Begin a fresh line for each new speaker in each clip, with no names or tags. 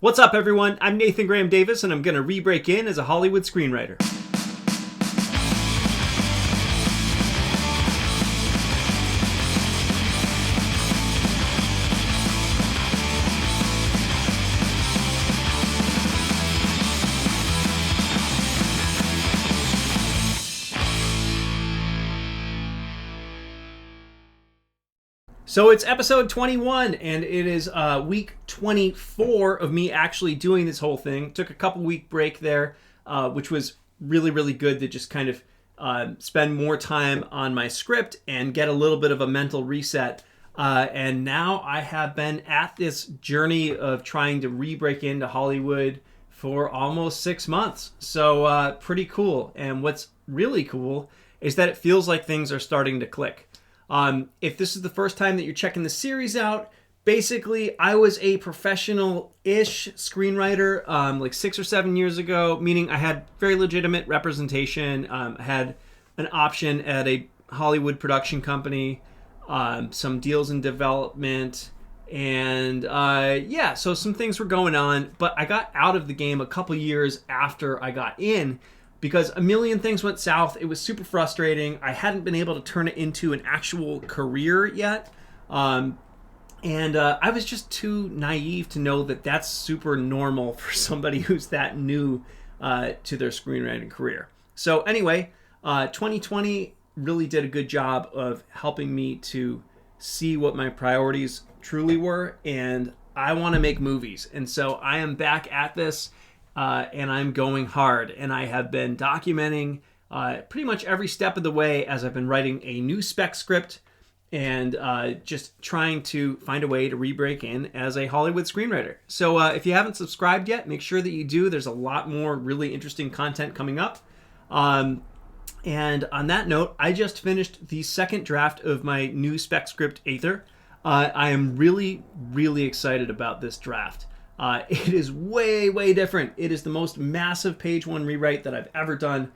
What's up, everyone? I'm Nathan Graham Davis, and I'm going to re-break in as a Hollywood screenwriter. So it's episode 21, and it is week 24 of me actually doing this whole thing. Took a couple week break there, which was really, really good to just kind of spend more time on my script and get a little bit of a mental reset. And now I have been at this journey of trying to re-break into Hollywood for almost 6 months. So pretty cool. And what's really cool is that it feels like things are starting to click. If this is the first time that you're checking the series out, basically I was a professional-ish screenwriter like 6 or 7 years ago, meaning I had very legitimate representation. I had an option at a Hollywood production company, some deals in development, and so some things were going on, but I got out of the game a couple years after I got in, because a million things went south. It was super frustrating. I hadn't been able to turn it into an actual career yet. I was just too naive to know that that's super normal for somebody who's that new to their screenwriting career. So anyway, 2020 really did a good job of helping me to see what my priorities truly were. And I want to make movies. And so I am back at this. And I'm going hard, and I have been documenting pretty much every step of the way as I've been writing a new spec script and just trying to find a way to re-break in as a Hollywood screenwriter. So if you haven't subscribed yet, make sure that you do. There's a lot more really interesting content coming up. And on that note, I just finished the second draft of my new spec script, ÆTHER. I am really, really excited about this draft. It is way, way different. It is the most massive page one rewrite that I've ever done.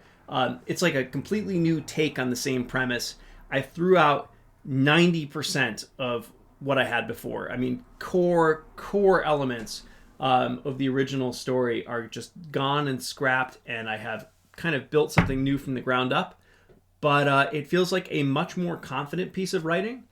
It's like a completely new take on the same premise. I threw out 90% of what I had before. I mean, core elements of the original story are just gone and scrapped, and I have kind of built something new from the ground up. But it feels like a much more confident piece of writing,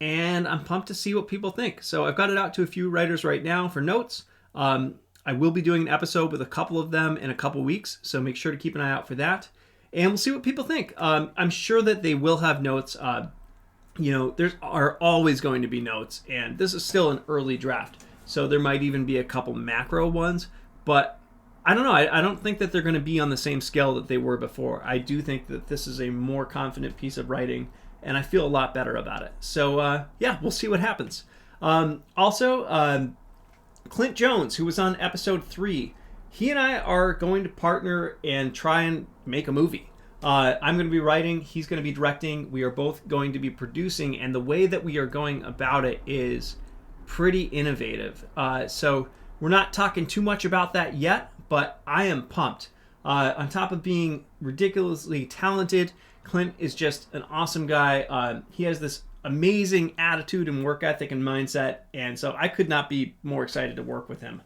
and I'm pumped to see what people think. So I've got it out to a few writers right now for notes. I will be doing an episode with a couple of them in a couple weeks, so make sure to keep an eye out for that. And we'll see what people think. I'm sure that they will have notes. There are always going to be notes, and this is still an early draft, so there might even be a couple macro ones. But I don't know. I don't think that they're going to be on the same scale that they were before. I do think that this is a more confident piece of writing, and I feel a lot better about it. So, we'll see what happens. Clint Jones, who was on episode 3, he and I are going to partner and try and make a movie. I'm going to be writing, he's going to be directing, we are both going to be producing, and the way that we are going about it is pretty innovative. So we're not talking too much about that yet, but I am pumped. On top of being ridiculously talented, Clint is just an awesome guy. He has this amazing attitude and work ethic and mindset, and so I could not be more excited to work with him.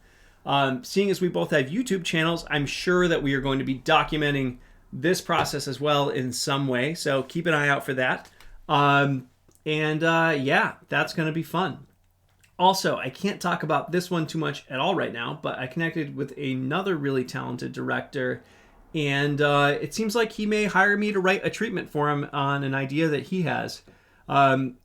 Seeing as we both have YouTube channels, I'm sure that we are going to be documenting this process as well in some way, so keep an eye out for that. That's going to be fun. Also, I can't talk about this one too much at all right now, but I connected with another really talented director, and it seems like he may hire me to write a treatment for him on an idea that he has.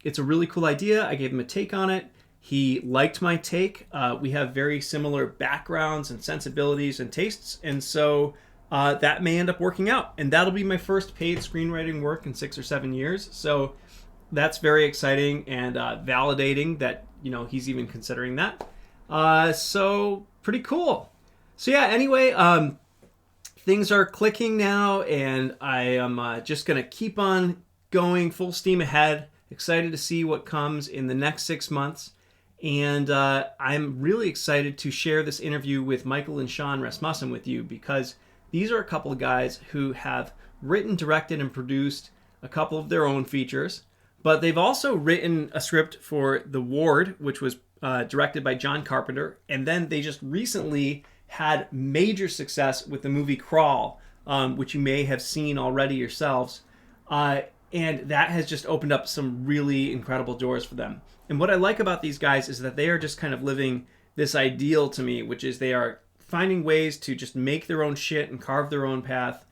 It's a really cool idea. I gave him a take on it. He liked my take. We have very similar backgrounds and sensibilities and tastes, and so that may end up working out. And that'll be my first paid screenwriting work in 6 or 7 years. So that's very exciting and validating that he's even considering that. So pretty cool. So anyway, things are clicking now, and I am just gonna keep on going full steam ahead. Excited to see what comes in the next 6 months. And I'm really excited to share this interview with Michael and Shawn Rasmussen with you, because these are a couple of guys who have written, directed, and produced a couple of their own features. But they've also written a script for The Ward, which was directed by John Carpenter, and then they just recently had major success with the movie Crawl, which you may have seen already yourselves. And that has just opened up some really incredible doors for them. And what I like about these guys is that they are just kind of living this ideal to me, which is they are finding ways to just make their own shit and carve their own path,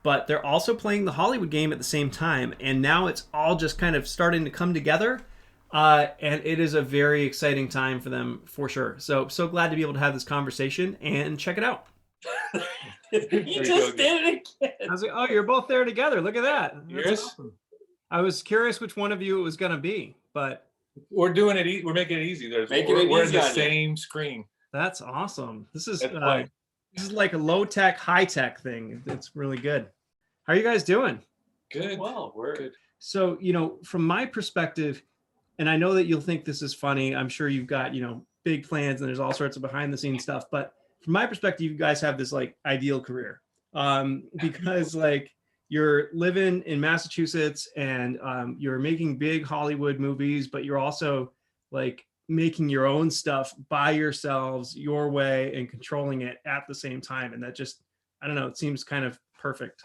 but they're also playing the Hollywood game at the same time. And now it's all just kind of starting to come together. And it is a very exciting time for them, for sure. So glad to be able to have this conversation and check it out.
You just did it again.
I was like, oh, you're both there together. Look at that.
Yes.
Awesome. I was curious which one of you it was going to be, but
we're doing it. We're making it easy. We're in the same screen.
That's awesome. This is like a low tech, high tech thing. It's really good. How are you guys doing?
Good.
Well, we're good.
So, from my perspective, and I know that you'll think this is funny. I'm sure you've got, big plans and there's all sorts of behind the scenes stuff. But from my perspective, you guys have this like ideal career because like you're living in Massachusetts and you're making big Hollywood movies, but you're also like making your own stuff by yourselves, your way, and controlling it at the same time. And that just, I don't know, it seems kind of perfect.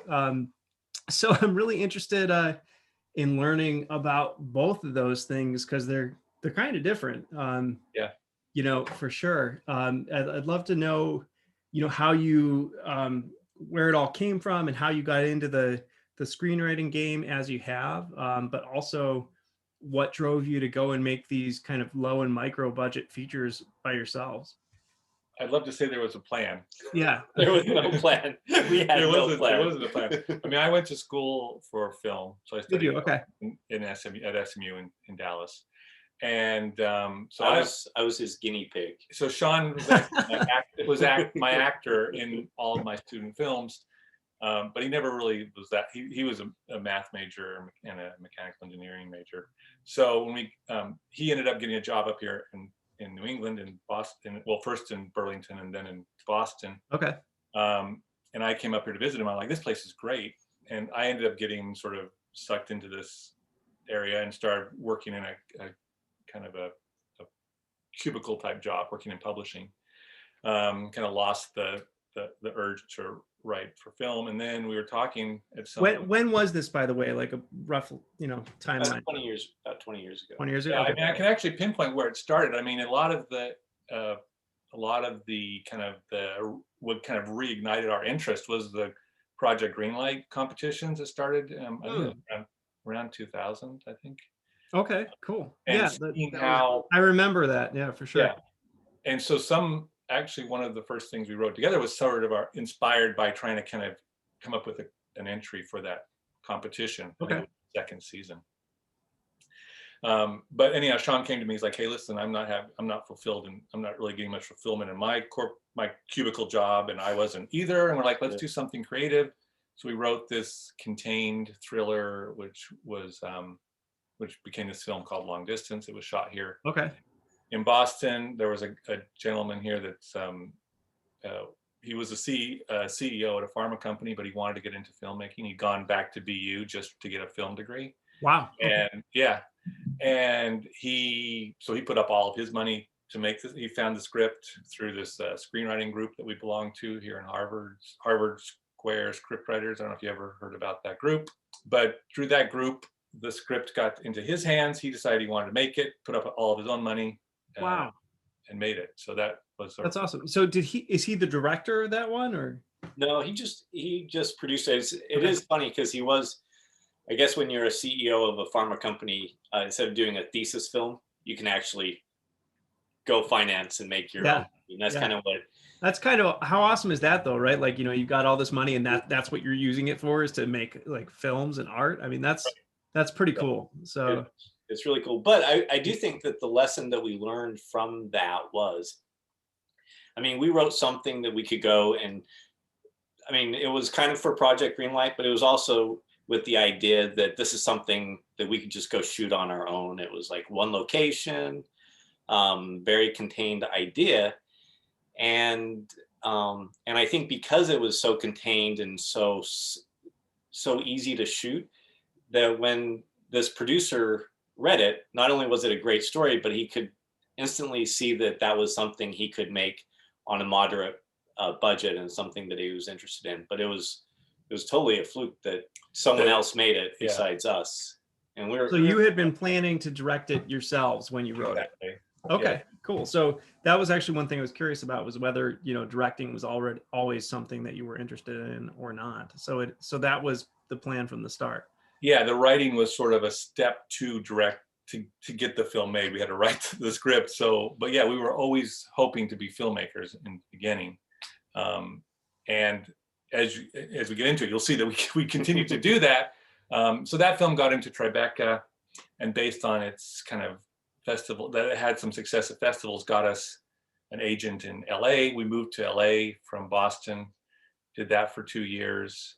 So I'm really interested in learning about both of those things because they're kind of different. For sure. I'd love to know, how you, where it all came from and how you got into the screenwriting game as you have, but also what drove you to go and make these kind of low and micro budget features by yourselves.
I'd love to say there was a plan.
Yeah. There was no plan. We had no plan.
There wasn't a plan. I mean, I went to school for film. So I studied at SMU in Dallas. And so
I was his guinea pig.
So Shawn was my actor in all of my student films. But he never really was that. He was a math major and a mechanical engineering major. So when he ended up getting a job up here in New England, in Boston. Well, first in Burlington and then in Boston.
Okay.
And I came up here to visit him. I'm like, this place is great. And I ended up getting sort of sucked into this area and started working in a kind of a cubicle type job, working in publishing. Kind of lost the urge to write for film, and then we were talking at some.
When was this, by the way? Like a rough, timeline.
20 years. About 20 years ago.
20 years ago.
Yeah,
okay.
I mean, I can actually pinpoint where it started. I mean, a lot of the what kind of reignited our interest was the Project Greenlight competitions that started around 2000, I think.
Okay, cool.
And
I remember that. Yeah, for sure.
Yeah, and so actually one of the first things we wrote together was sort of inspired by trying to kind of come up with an entry for that competition.
Okay.
Second season. But anyhow, Shawn came to me. He's like, "Hey, listen, I'm not fulfilled, and I'm not really getting much fulfillment in my cubicle job, and I wasn't either." And we're like, "Let's do something creative." So we wrote this contained thriller, which became this film called Long Distance. It was shot here.
Okay.
In Boston, there was a gentleman here that's he was a CEO at a pharma company, but he wanted to get into filmmaking. He'd gone back to BU just to get a film degree.
Wow.
And and he put up all of his money to make this. He found the script through this screenwriting group that we belong to here in Harvard Square Scriptwriters. I don't know if you ever heard about that group, but through that group, the script got into his hands. He decided he wanted to make it, put up all of his own money.
Wow.
And made it. So that's
awesome. So is he the director of that one, or?
No, he just produced it. It is funny because he was, I guess when you're a CEO of a pharma company, instead of doing a thesis film, you can actually go finance and make your own. And that's kind of what.
That's kind of, how awesome is that though, right? Like, you got all this money and that's what you're using it for, is to make like films and art. I mean, that's pretty cool. So
it's really cool. But I do think that the lesson that we learned from that was, I mean, we wrote something that we could go and, I mean, it was kind of for Project Greenlight, but it was also with the idea that this is something that we could just go shoot on our own. It was like one location, very contained idea. And I think because it was so contained and so easy to shoot, that when this producer read it, not only was it a great story, but he could instantly see that that was something he could make on a moderate budget and something that he was interested in. But it was totally a fluke that someone else made it besides us. And
So you had been planning to direct it yourselves when you wrote it. Okay, cool. So that was actually one thing I was curious about, was whether, you know, directing was always something that you were interested in or not. So that was the plan from the start.
Yeah, the writing was sort of a step to direct, to get the film made. We had to write the script. So, but yeah, we were always hoping to be filmmakers in the beginning. And as we get into it, you'll see that we continue to do that. So that film got into Tribeca, and based on its kind of festival, that it had some success at festivals, got us an agent in LA. We moved to LA from Boston, did that for 2 years,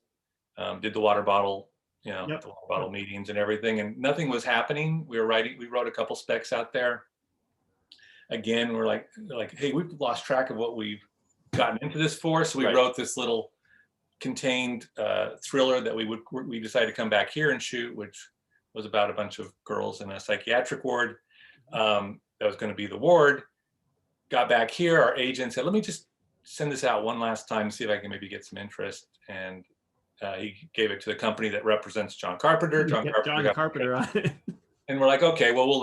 did the water bottle, the water bottle meetings and everything, and nothing was happening. We wrote a couple specs out there. Again, we're like, hey, we've lost track of what we've gotten into this for. So we wrote this little contained thriller that we decided to come back here and shoot, which was about a bunch of girls in a psychiatric ward. That was going to be the ward. Got back here, our agent said, let me just send this out one last time, see if I can maybe get some interest. And he gave it to the company that represents John Carpenter. John
Carpenter on it.
And we're like, okay, well, we'll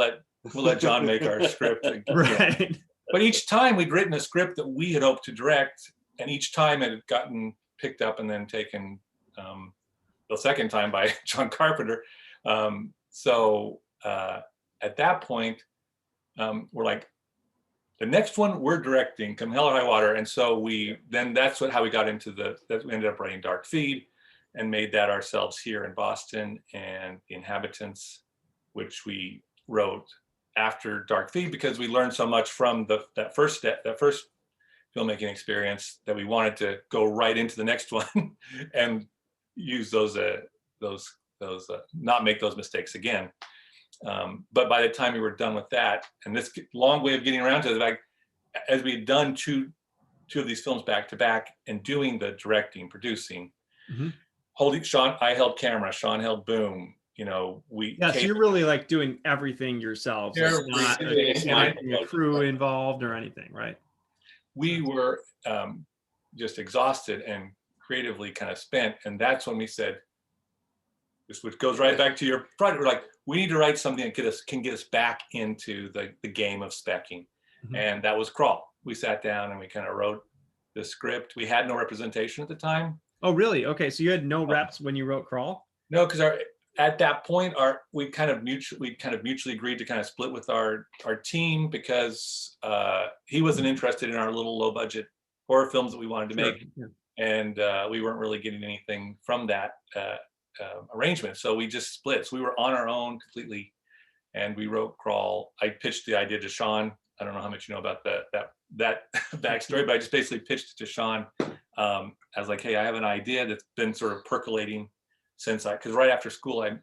let John make our script.
Right.
But each time we'd written a script that we had hoped to direct, and each time it had gotten picked up and then taken the second time by John Carpenter. So at that point, we're like, the next one we're directing, come hell or high water. And so that's how we got into we ended up writing Dark Feed and made that ourselves here in Boston, and The Inhabitants, which we wrote after Dark Feed, because we learned so much from that first filmmaking experience that we wanted to go right into the next one and use those not make those mistakes again. But by the time we were done with that, and this long way of getting around to it, like, as we had done two of these films back to back and doing the directing, producing, Shawn, I held camera, Shawn held boom. So you're really like doing everything yourselves. There's not a crew involved or anything, right? We were just exhausted and creatively kind of spent, and that's when we said, which goes right back to your project. We're like, we need to write something that can get us back into the game of speccing. And that was Crawl. We sat down and we kind of wrote the script. We had no representation at the time. Oh, really? Okay, so you had no reps when you wrote Crawl? No, because at that point, we kind of mutually agreed to kind of split with our team, because he wasn't interested in our little low budget horror films that we wanted to make, and we weren't really getting anything from that arrangement. So we just split. So we were on our own completely, and we wrote Crawl. I pitched the idea to Shawn. I don't know how much you know about that backstory, but I just basically pitched it to Shawn. I was like, hey, I have an idea that's been sort of percolating since because right after school, I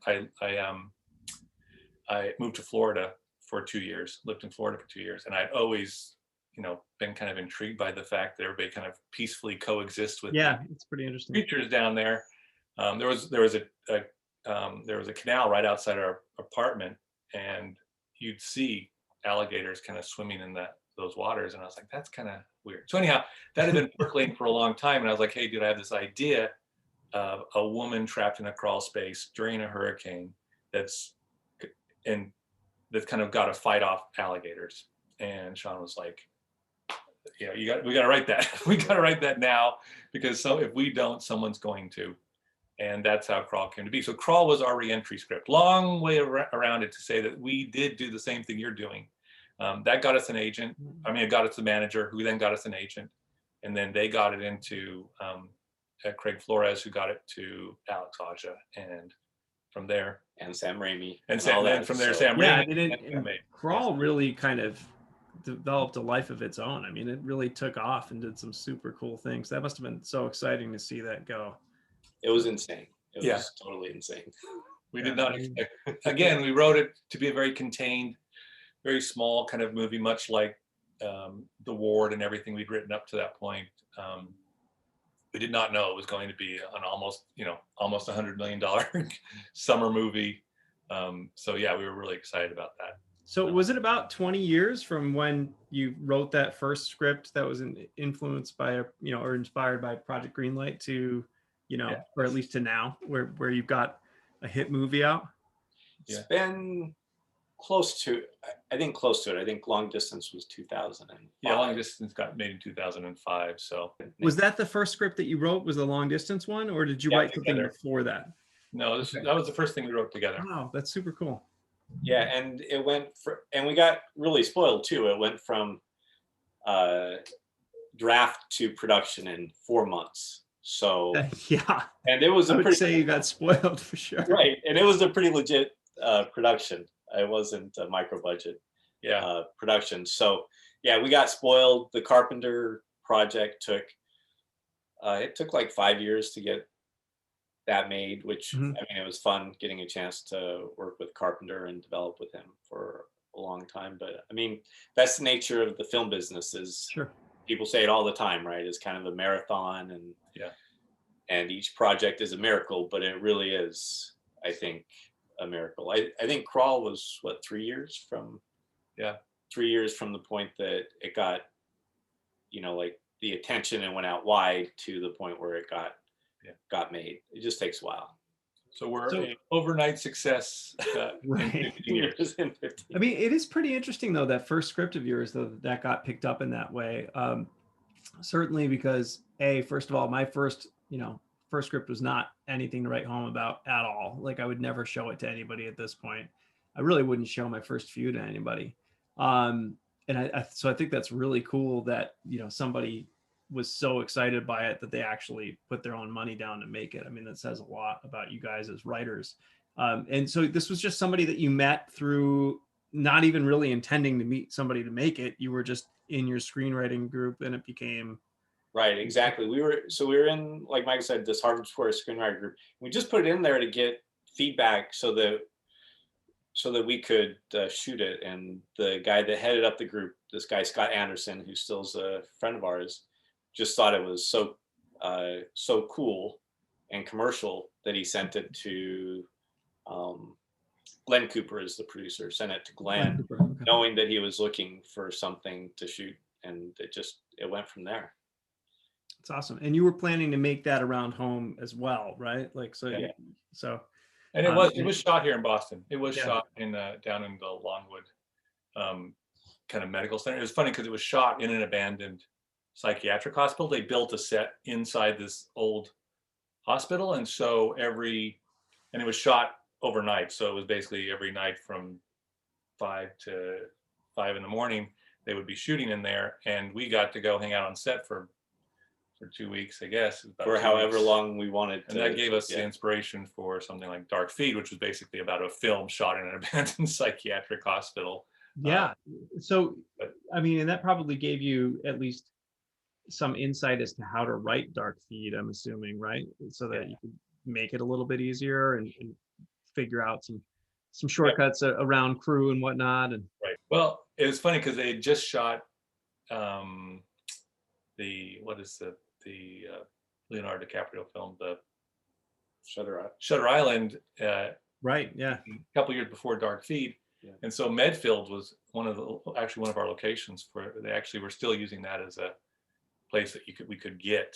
moved to Florida for 2 years, lived in Florida for 2 years. And I'd always, been kind of intrigued by the fact that everybody kind of peacefully coexists with
it's pretty interesting
creatures down there. There was a canal right outside our apartment, and you'd see alligators kind of swimming in those waters. And I was like, that's kind of weird. So anyhow, that had been percolating for a long time. And I was like, hey, dude, I have this idea of a woman trapped in a crawl space during a hurricane that's kind of got to fight off alligators. And Shawn was like, we got to write that. We got to write that now, because if we don't, someone's going to. And that's how Crawl came to be. So Crawl was our re-entry script. Long way around it to say that we did do the same thing you're doing. That got us an agent. It got us the manager, who then got us an agent. And then they got it into Craig Flores, who got it to Alex Aja. And from there.
And Sam Raimi.
And Sam Raimi.
Crawl really kind of developed a life of its own. It really took off and did some super cool things. That must have been so exciting to see that go.
It was insane. It was totally insane.
We did not expect. Again, we wrote it to be a very contained, very small kind of movie, much like The Ward and everything we'd written up to that point. We did not know it was going to be an almost $100 million summer movie. So yeah, we were really excited about that.
So was it about 20 years from when you wrote that first script that was influenced by, or inspired by Project Greenlight to,
Yeah.
or at least to now, where you've got a hit movie out?
It's been close to, I think close to it. I think Long Distance was 2005.
Yeah, Long Distance got made in 2005. So
Was that the first script that you wrote, was the Long Distance one, or did you write something before that?
No, that was the first thing we wrote together.
Wow, that's super cool.
Yeah, and it went and we got really spoiled too. It went from draft to production in 4 months. So
yeah,
and it was
I would say you got spoiled for sure.
Right, and it was a pretty legit production. It wasn't a micro budget production. So yeah, we got spoiled. The Carpenter project took like 5 years to get that made, which I mean, it was fun getting a chance to work with Carpenter and develop with him for a long time. But I mean, that's the nature of the film business. Is people say it all the time, right? It's kind of a marathon, and each project is a miracle, but it really is, I think, a miracle. I think Crawl was what, 3 years from 3 years from the point that it got, like the attention and went out wide to the point where it got made. It just takes a while.
So we're an overnight success.
Right.
In 15 years.
I mean, it is pretty interesting though, that first script of yours though, that got picked up in that way. Certainly because first of all, my first script was not anything to write home about at all. Like I would never show it to anybody at this point. I really wouldn't show my first few to anybody. So I think that's really cool that, somebody was so excited by it that they actually put their own money down to make it. I mean, that says a lot about you guys as writers. And so this was just somebody that you met through not even really intending to meet somebody to make it. You were just in your screenwriting group and it became.
Right, exactly. We were in, like Mike said, this Harvard Square screenwriter group. We just put it in there to get feedback so that we could shoot it. And the guy that headed up the group, this guy Scott Anderson, who still's a friend of ours, just thought it was so cool and commercial that he sent it to Glenn Cooper is the producer, sent it to Glenn, knowing that he was looking for something to shoot, and it went from there.
It's awesome. And you were planning to make that around home as well, right? Like, so, so.
And it was shot here in Boston. It was shot in down in the Longwood kind of medical center. It was funny because it was shot in an abandoned psychiatric hospital. They built a set inside this old hospital. And so and it was shot overnight. So it was basically every night from 5 to 5 in the morning, they would be shooting in there. And we got to go hang out on set for 2 weeks, I guess.
For however long we wanted to.
And that gave us the inspiration for something like Dark Feed, which was basically about a film shot in an abandoned psychiatric hospital.
Yeah. So, I mean, and that probably gave you at least some insight as to how to write Dark Feed, I'm assuming, right? So that you could make it a little bit easier and figure out some shortcuts around crew and whatnot. And
Well,
it was funny because they had just shot the Leonardo DiCaprio film, the Shutter Island.
Right. Yeah.
A couple years before Dark Feed. Yeah. And so Medfield was one of our locations for. They actually were still using that as a place that we could get.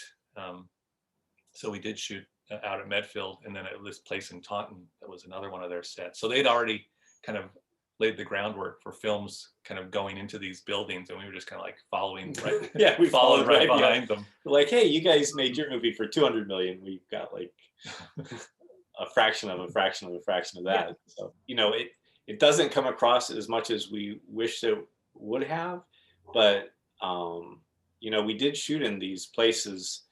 So we did shoot out at Medfield, and then at this place in Taunton that was another one of their sets. So they'd already kind of laid the groundwork for films kind of going into these buildings, and we were just kind of like following. Right,
we followed right
behind them.
Like, hey, you guys made your movie for $200 million. We've got like a fraction of that. Yeah. So it doesn't come across as much as we wish it would have, but we did shoot in these places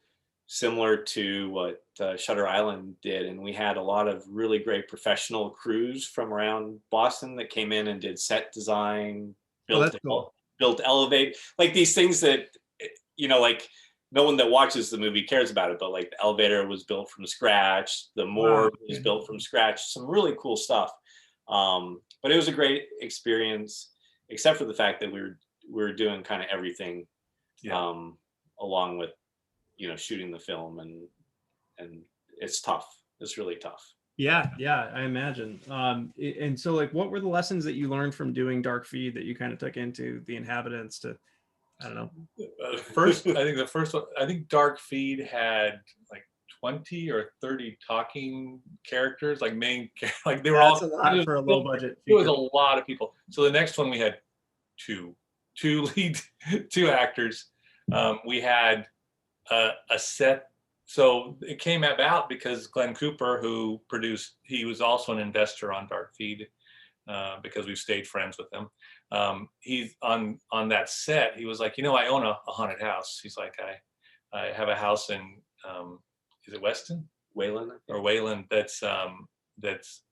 similar to what Shutter Island did, and we had a lot of really great professional crews from around Boston that came in and did set design, built elevate, like these things that like no one that watches the movie cares about it, but like the elevator was built from scratch, the morgue was built from scratch, some really cool stuff. But it was a great experience, except for the fact that we were doing kind of everything along with shooting the film, and it's tough. It's really tough.
Yeah, I imagine. And so like, what were the lessons that you learned from doing Dark Feed that you kind of took into the Inhabitants to, I don't know.
I think Dark Feed had like 20 or 30 talking characters, like like they were
That's
all,
a lot for a low budget
it was
feature.
a lot of people. So the next one we had two lead, two actors. We had a set. So it came about because Glenn Cooper, who produced, he was also an investor on Dark Feed, because we've stayed friends with him. He's on that set. He was like, I own a haunted house. He's like, I have a house in, is it Weston?
Wayland
Or Wayland, that's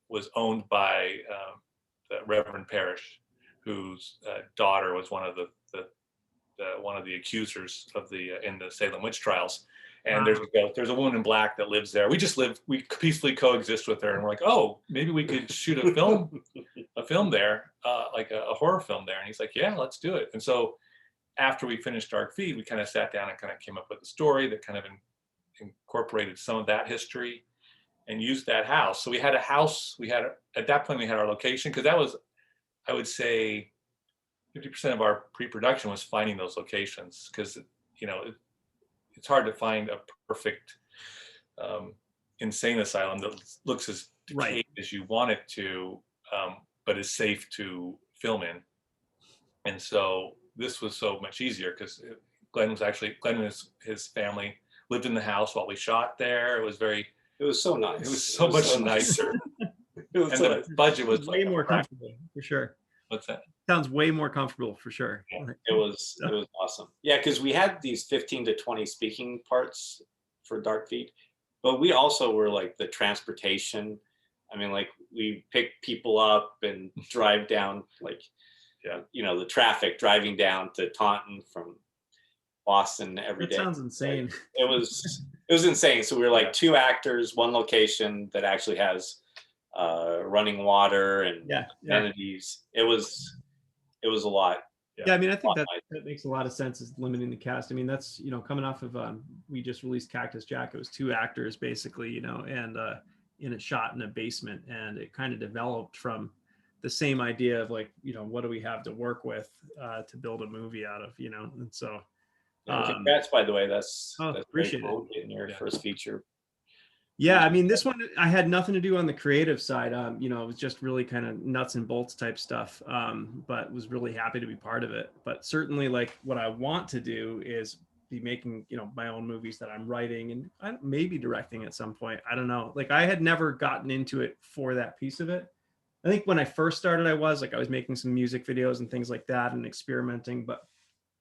was owned by the Reverend Parrish, whose daughter was one of the one of the accusers of the in the Salem witch trials. And there's a woman in black that lives there. We peacefully coexist with her, and we're like, oh, maybe we could shoot a film there, like a horror film there. And he's like, yeah, let's do it. And so after we finished Dark Feed, we kind of sat down and kind of came up with a story that kind of incorporated some of that history and used that house. So we had a house. At that point we had our location, because that was, I would say, 50% of our pre-production was finding those locations, because it's hard to find a perfect insane asylum that looks as decayed as you want it to, but is safe to film in. And so this was so much easier, because Glenn and his family lived in the house while we shot there. It was
so nice.
It was so much nicer. And the budget was
way more comfortable, for sure.
What's that?
Sounds way more comfortable, for sure.
Yeah, it was awesome. Yeah, because we had these 15 to 20 speaking parts for Dark Feed, but we also were like the transportation. I mean, like, we pick people up and drive down, like, the traffic driving down to Taunton from Boston every day.
That sounds insane.
Like, it was insane. So we were like 2 actors, 1 location that actually has running water and amenities. It was a lot.
Yeah, I mean, I think that makes a lot of sense, is limiting the cast. I mean, that's, coming off of, we just released Cactus Jack. It was 2 actors basically, and in a shot in a basement, and it kind of developed from the same idea of like, what do we have to work with to build a movie out of, and so.
Congrats, by the way. That's
appreciate
cool, getting your first feature.
Yeah, I mean, this one, I had nothing to do on the creative side. It was just really kind of nuts and bolts type stuff, but was really happy to be part of it. But certainly, like, what I want to do is be making, my own movies that I'm writing, and maybe directing at some point. I don't know. Like, I had never gotten into it for that piece of it. I think when I first started, I was making some music videos and things like that and experimenting, but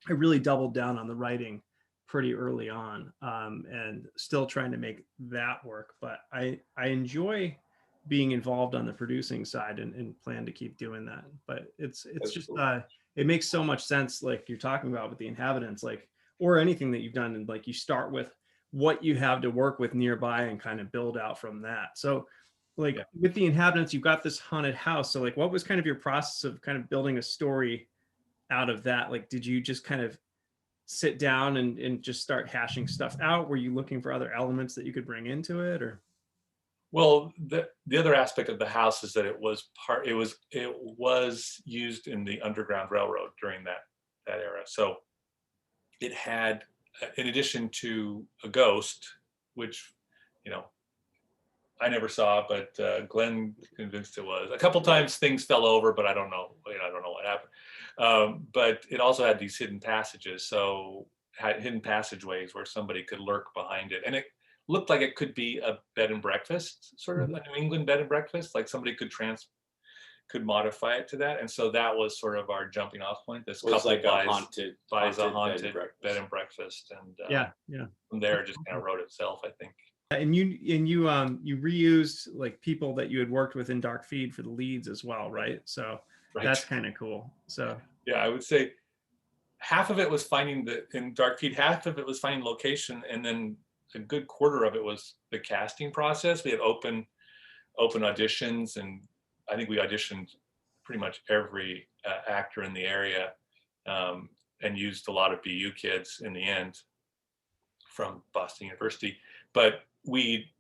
I really doubled down on the writing pretty early on, and still trying to make that work. But I enjoy being involved on the producing side, and plan to keep doing that. But it's just cool. It makes so much sense, like you're talking about with the Inhabitants, like, or anything that you've done, and like you start with what you have to work with nearby and kind of build out from that. So like with the Inhabitants, you've got this haunted house. So like, what was kind of your process of kind of building a story out of that? Like, did you just kind of sit down and just start hashing stuff out? Were you looking for other elements that you could bring into it, or?
Well, the other aspect of the house is that it was used in the Underground Railroad during that era. So it had, in addition to a ghost, which I never saw, but Glenn convinced it was. A couple times things fell over, but I don't know. I don't know what happened. But it also had these hidden passages, so had hidden passageways where somebody could lurk behind it, and it looked like it could be a bed and breakfast, sort of a New England bed and breakfast. Like somebody could modify it to that, and so that was sort of our jumping off point. This couple
like
buys a haunted bed and breakfast, and from there it just kind of wrote itself, I think.
And you reused like people that you had worked with in Dark Feed for the leads as well, right? So that's kind of cool. So
yeah, I would say half of it was in Dark Feed, half of it was finding location, and then a good quarter of it was the casting process. We had open auditions, and I think we auditioned pretty much every actor in the area, and used a lot of BU kids in the end from Boston University. But we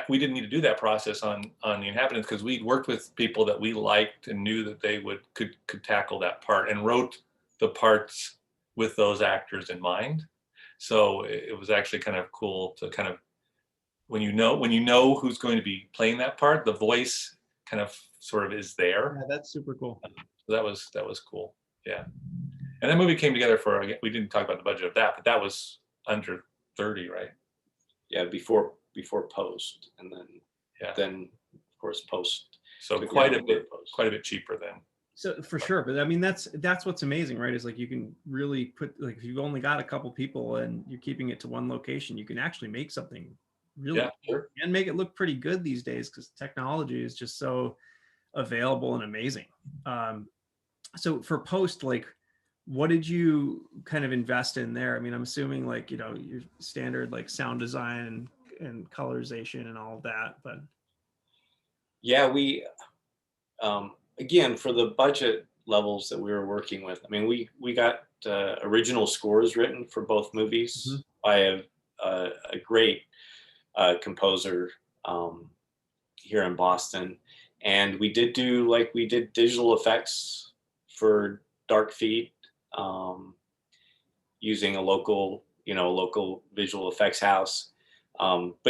we didn't need to do that process on The Inhabitants because we'd worked with people that we liked and knew that they could tackle that part, and wrote the parts with those actors in mind. So it was actually kind of cool to kind of, when you know who's going to be playing that part, the voice kind of sort of is there.
Yeah, that's super cool.
So that was cool. Yeah. And that movie came together we didn't talk about the budget of that, but that was under 30, right?
Yeah, before post, and then of course post.
So quite a bit cheaper then.
So for sure, but I mean that's what's amazing, right? Is like you can really put, like, if you've only got a couple people and you're keeping it to one location, you can actually make something really cool and make it look pretty good these days because technology is just so available and amazing. So for post, like, what did you kind of invest in there? I mean, I'm assuming like, you know, your standard like sound design and colorization and all of that, but
yeah, we again, for the budget levels that we were working with, I mean, we got original scores written for both movies by a great composer here in Boston, and we did digital effects for Dark Feet, using a local visual effects house. But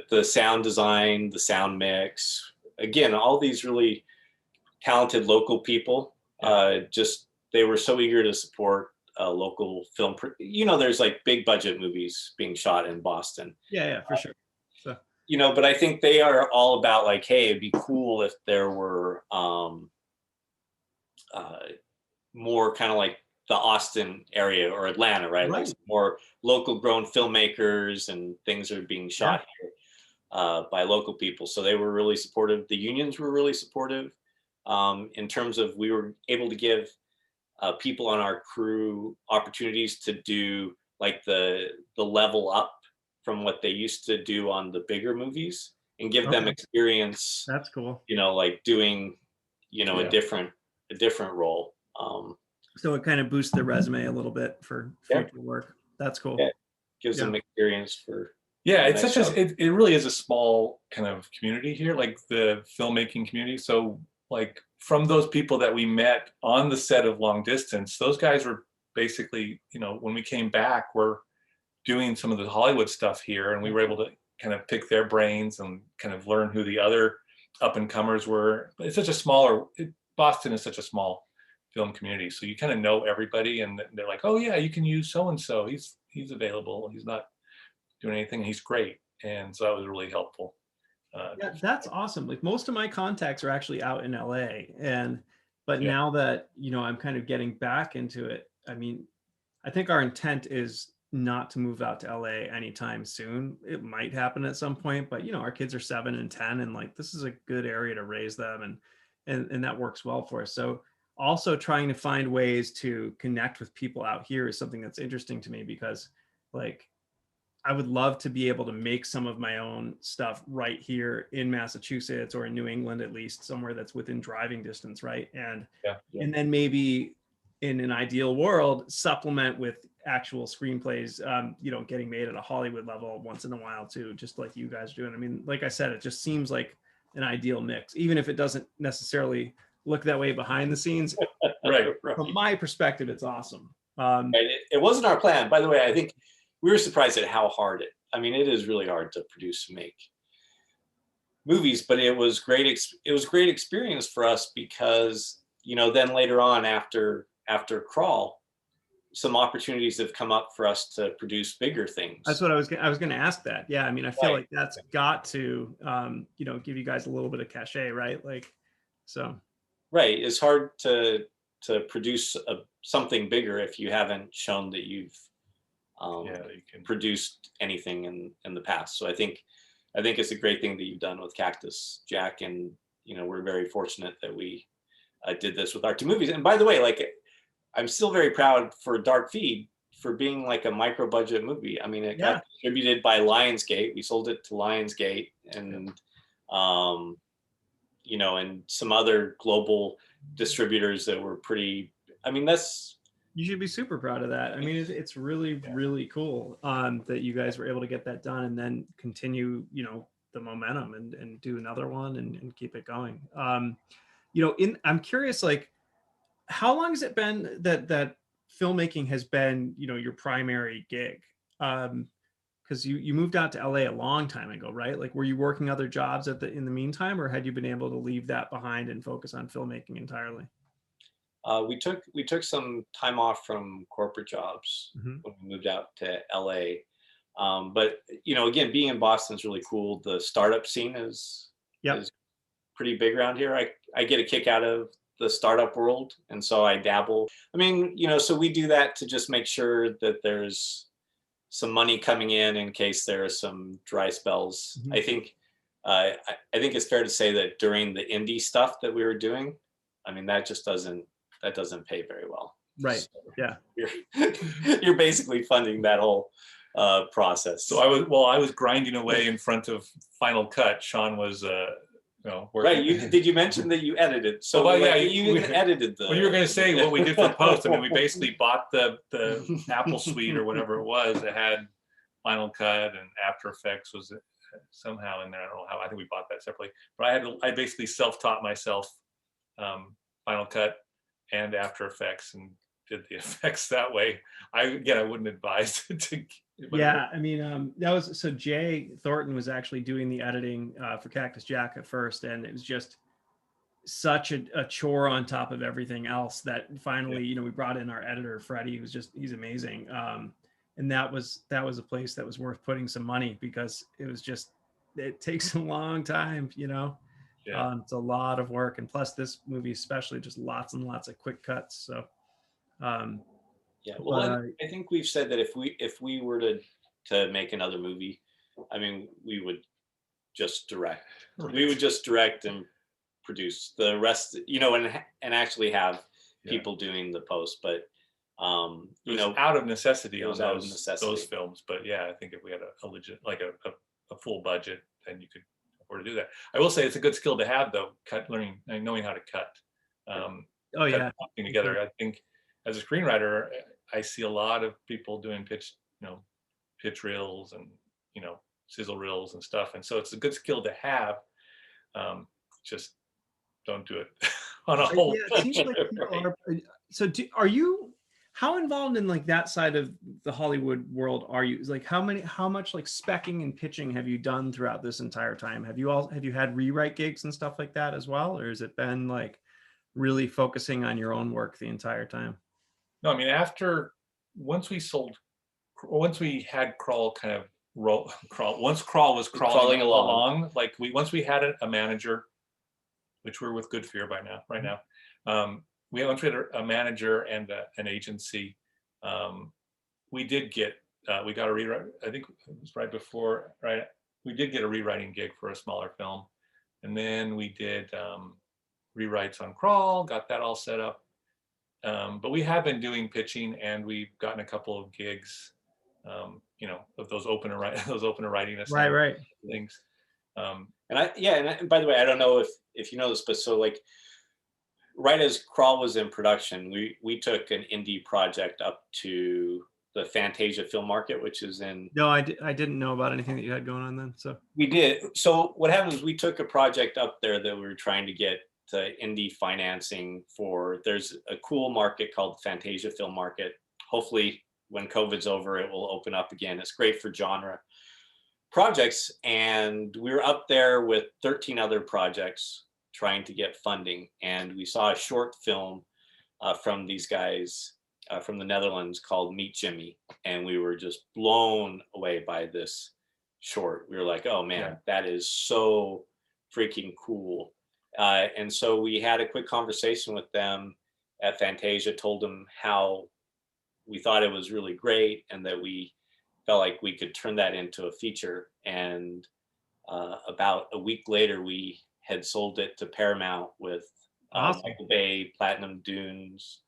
the sound design, the sound mix, again, all these really talented local people, they were so eager to support local film. There's like big budget movies being shot in Boston.
Yeah, for sure. So.
But I think they are all about like, hey, it'd be cool if there were more kind of like the Austin area or Atlanta, right? Like more local grown filmmakers, and things are being shot here by local people. So they were really supportive. The unions were really supportive in terms of, we were able to give people on our crew opportunities to do like the level up from what they used to do on the bigger movies, and give them experience.
That's cool.
Like doing, a different role.
So it kind of boosts their resume a little bit for future work. That's cool.
Yeah. Gives them experience for.
Yeah, it's it really is a small kind of community here, like the filmmaking community. So like from those people that we met on the set of Long Distance, those guys were basically, when we came back, we're doing some of the Hollywood stuff here, and we were able to kind of pick their brains and kind of learn who the other up and comers were. It's such a Boston is such a small film community, so you kind of know everybody, and they're like, oh yeah, you can use so and so, he's available, he's not doing anything, he's great. And so that was really helpful.
Yeah, that's awesome. Like most of my contacts are actually out in LA, but now that I'm kind of getting back into it, I mean, I think our intent is not to move out to LA anytime soon. It might happen at some point, but our kids are 7 and 10, and like this is a good area to raise them, and that works well for us. So also trying to find ways to connect with people out here is something that's interesting to me, because like I would love to be able to make some of my own stuff right here in Massachusetts, or in New England, at least somewhere that's within driving distance, right? And then maybe in an ideal world, supplement with actual screenplays, getting made at a Hollywood level once in a while too, just like you guys are doing. I mean, like I said, it just seems like an ideal mix, even if it doesn't necessarily look that way behind the scenes.
Right.
From my perspective, it's awesome.
It wasn't our plan, by the way. I think we were surprised at how hard it is really hard to produce and make movies, but it was great. It was great experience for us, because then later on, after Crawl, some opportunities have come up for us to produce bigger things.
That's what I was going to ask that. Yeah, I mean, I feel like that's got to give you guys a little bit of cachet, right? Like, so.
Right, it's hard to produce something bigger if you haven't shown that you've you can produced anything in the past. So I think it's a great thing that you've done with Cactus, Jack, and we're very fortunate that we did this with our 2 movies. And by the way, like, I'm still very proud for Dark Feed for being like a micro budget movie. I mean, it got distributed by Lionsgate. We sold it to Lionsgate, and and some other global distributors that were pretty. I mean,
you should be super proud of that. I mean, it's really, really cool that you guys were able to get that done, and then continue, the momentum and do another one and keep it going. I'm curious, like, how long has it been that filmmaking has been, your primary gig? Because you moved out to LA a long time ago, right? Like, were you working other jobs in the meantime, or had you been able to leave that behind and focus on filmmaking entirely?
We took some time off from corporate jobs
Mhm.
when we moved out to LA. But again, being in Boston is really cool. The startup scene
Yep.
is pretty big around here. I get a kick out of the startup world, and so I dabble. I mean, so we do that to just make sure that there's some money coming in case there are some dry spells.
Mhm.
I think it's fair to say that during the indie stuff that we were doing, I mean, that doesn't pay very well.
Right.
So
Yeah.
you're basically funding that whole process.
So I was grinding away in front of Final Cut. Shawn was
Right. Did you mention that you edited? So you edited the.
Well, you were going to say what we did for post. I mean, we basically bought the Apple suite or whatever it was that had Final Cut, and After Effects was somehow in there. I don't know how. I think we bought that separately. But I basically self-taught myself Final Cut and After Effects and did the effects that way. I wouldn't advise to.
Yeah, I mean, so Jay Thornton was actually doing the editing for Cactus Jack at first, and it was just such a chore on top of everything else that finally, we brought in our editor Freddie, he's amazing, and that was a place that was worth putting some money, because it takes a long time, it's a lot of work, and plus this movie especially, just lots and lots of quick cuts. So.
Well, I think we've said that if we were to make another movie, I mean, we would just direct. Right. We would just direct and produce the rest, and actually have people doing the post. But
out of necessity on those
films.
But I think if we had a legit, like a full budget, then you could afford to do that. I will say it's a good skill to have, though, knowing how to cut. Cut something together. I think as a screenwriter, I see a lot of people doing pitch reels and sizzle reels and stuff, and so it's a good skill to have. Just don't do it on a whole.
Yeah, it seems like people are. So, are you? How involved in like that side of the Hollywood world are you? Like, how much like speccing and pitching have you done throughout this entire time? Have you had rewrite gigs and stuff like that as well, or has it been like really focusing on your own work the entire time?
No, I mean, once we had Crawl kind of once Crawl was crawling along, like once we had a manager, which we're with Good Fear right now. Once we had a manager and an agency, we got a rewrite. I think it was right before, right? We did get a rewriting gig for a smaller film, and then we did rewrites on Crawl, got that all set up. But we have been doing pitching, and we've gotten a couple of gigs, of those opener writing
right
things.
And by the way, I don't know if you know this, but so like right as Crawl was in production, we took an indie project up to the Fantasia Film Market, which is in.
No, I didn't know about anything that you had going on then. So
we did. So what happened was we took a project up there that we were trying to get to indie financing for. There's a cool market called Fantasia Film Market. Hopefully, when COVID's over, it will open up again. It's great for genre projects, and we were up there with 13 other projects trying to get funding, and we saw a short film from these guys from the Netherlands called Meet Jimmy, and we were just blown away by this short. We were like, oh man, that is so freaking cool. And so we had a quick conversation with them at Fantasia, told them how we thought it was really great and that we felt like we could turn that into a feature. And about a week later, we had sold it to Paramount with
awesome.
Michael Bay, Platinum Dunes.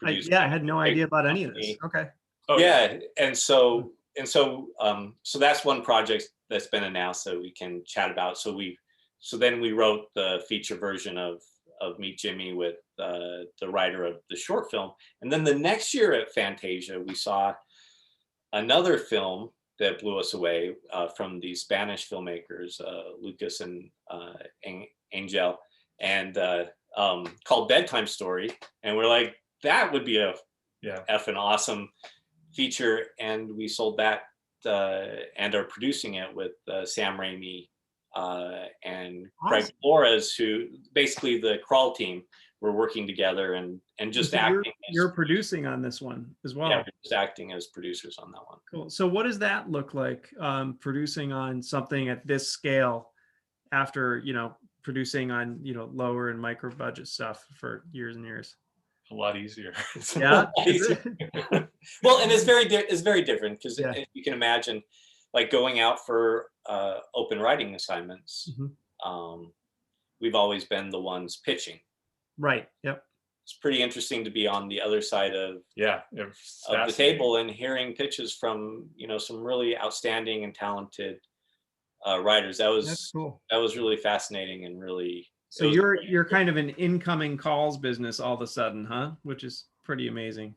I had no idea about any of this. Okay.
Oh, yeah. And so that's one project that's been announced that we can chat about. So then we wrote the feature version of Meet Jimmy with the writer of the short film. And then the next year at Fantasia, we saw another film that blew us away from these Spanish filmmakers, Lucas and Angel, and called Bedtime Story. And we're like, that would be a effing awesome feature. And we sold that and are producing it with Sam Raimi and Craig Flores, who basically the Crawl team. We're working together and just
So
acting.
You're producing on this one as well.
Yeah, we're just acting as producers on that one.
Cool. So what does that look like, producing on something at this scale after, producing on, lower and micro budget stuff for years and years?
A lot easier.
Yeah.
Well, and it's very different because you can imagine, like, going out for open writing assignments. We've always been the ones pitching.
Right. Yep.
It's pretty interesting to be on the other side of the table and hearing pitches from some really outstanding and talented writers. That's cool. That was really fascinating and really.
So you're kind of an incoming calls business all of a sudden, huh? Which is pretty amazing.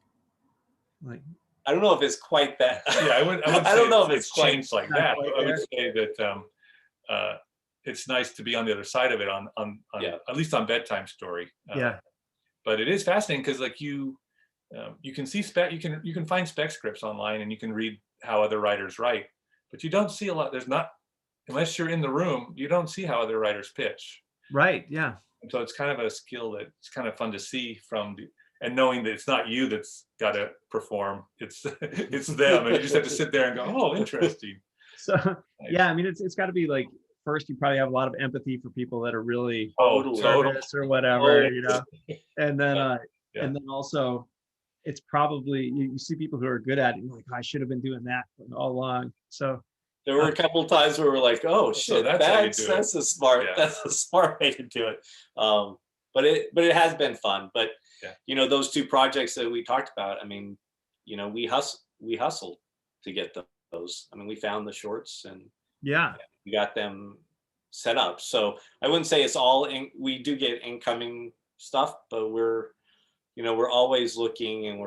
Like,
I don't know if it's quite that.
Yeah, I would. I don't know if it's changed like that. I would say that it's nice to be on the other side of it on at least on Bedtime Story. But it is fascinating because, like, you can see you can find spec scripts online and you can read how other writers write, but you don't see a lot. There's not, unless you're in the room, you don't see how other writers pitch.
Right. Yeah.
And so it's kind of a skill that it's kind of fun to see and knowing that it's not you that's got to perform, it's them, and you just have to sit there and go, oh, interesting.
So yeah, I mean, it's got to be like, first you probably have a lot of empathy for people that are really nervous or whatever, and then and then also it's probably you see people who are good at it, you're like, I should have been doing that all along. So
there were a couple of times where we're like, oh shit, that's a smart way to do it. But it has been fun. But those two projects that we talked about, I mean, we hustled to get those. I mean, we found the shorts and we got them set up. So I wouldn't say it's all we do get incoming stuff, but we're always looking, and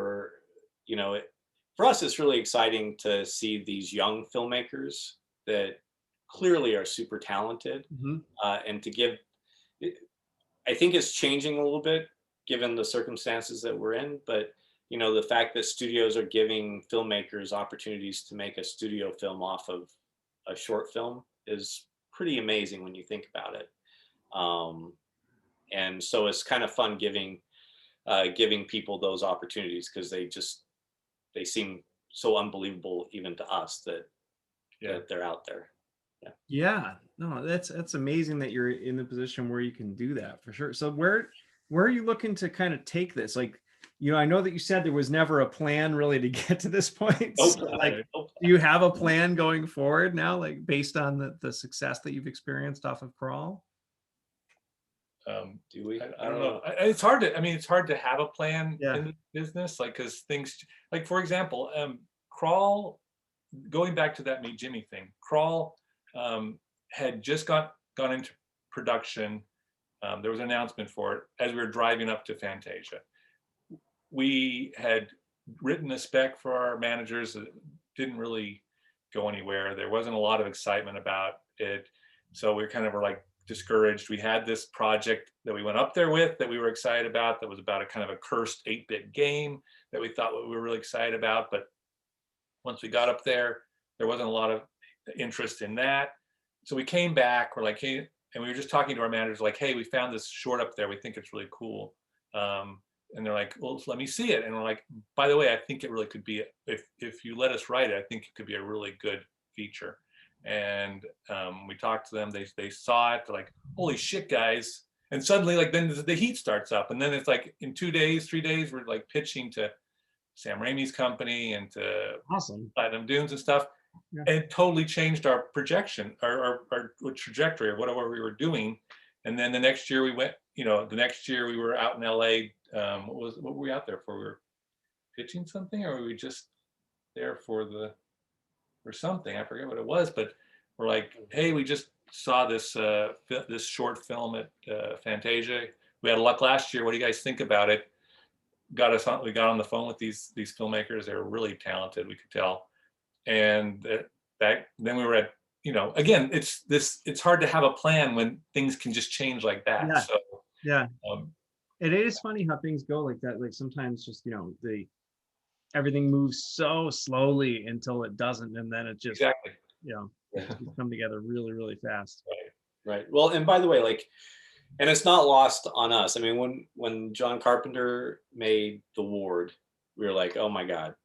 for us, it's really exciting to see these young filmmakers that clearly are super talented, and to give. I think it's changing a little bit given the circumstances that we're in, but the fact that studios are giving filmmakers opportunities to make a studio film off of a short film is pretty amazing when you think about it. And so it's kind of fun giving people those opportunities, because they seem so unbelievable even to us that they're out there.
No, that's amazing that you're in the position where you can do that, for sure. So where are you looking to kind of take this? Like, I know that you said there was never a plan really to get to this point. So, do you have a plan going forward now, like based on the success that you've experienced off of Crawl?
Do we?
I don't know. It's hard to have a plan in the business, like, because things, like, for example, Crawl, going back to that Meet Jimmy thing, Crawl had just gone into production. There was an announcement for it as we were driving up to Fantasia. We had written a spec for our managers that didn't really go anywhere. There wasn't a lot of excitement about it. So we kind of were like discouraged. We had this project that we went up there with that we were excited about, that was about a kind of a cursed 8-bit game that we thought we were really excited about. But once we got up there wasn't a lot of interest in that. So we came back, we're like, hey, and we were just talking to our managers, like, hey, we found this short up there. We think it's really cool. And they're like, well, let me see it. And we're like, by the way, I think it really could be, if you let us write it, I think it could be a really good feature. And we talked to them, they saw it, they're like, holy shit, guys. And suddenly, like, then the heat starts up. And then it's like in 2 days, 3 days, we're like pitching to Sam Raimi's company and to Platinum Dunes and stuff. And it totally changed our projection, our trajectory of whatever we were doing. And then the next year we went, the next year we were out in LA. What were we out there for? We were pitching something, or were we just there for something? I forget what it was, but we're like, hey, we just saw this this short film at Fantasia. We had luck last year. What do you guys think about it? We got on the phone with these filmmakers. They were really talented, we could tell. And then we were at, again, it's hard to have a plan when things can just change like that.
Yeah.
So
Yeah.
um,
It is funny how things go like that. Like sometimes just, everything moves so slowly until it doesn't. And then it just,
exactly.
just come together really, really fast.
Right. Well, and by the way, like, and it's not lost on us. I mean, when John Carpenter made The Ward, we were like, oh my God,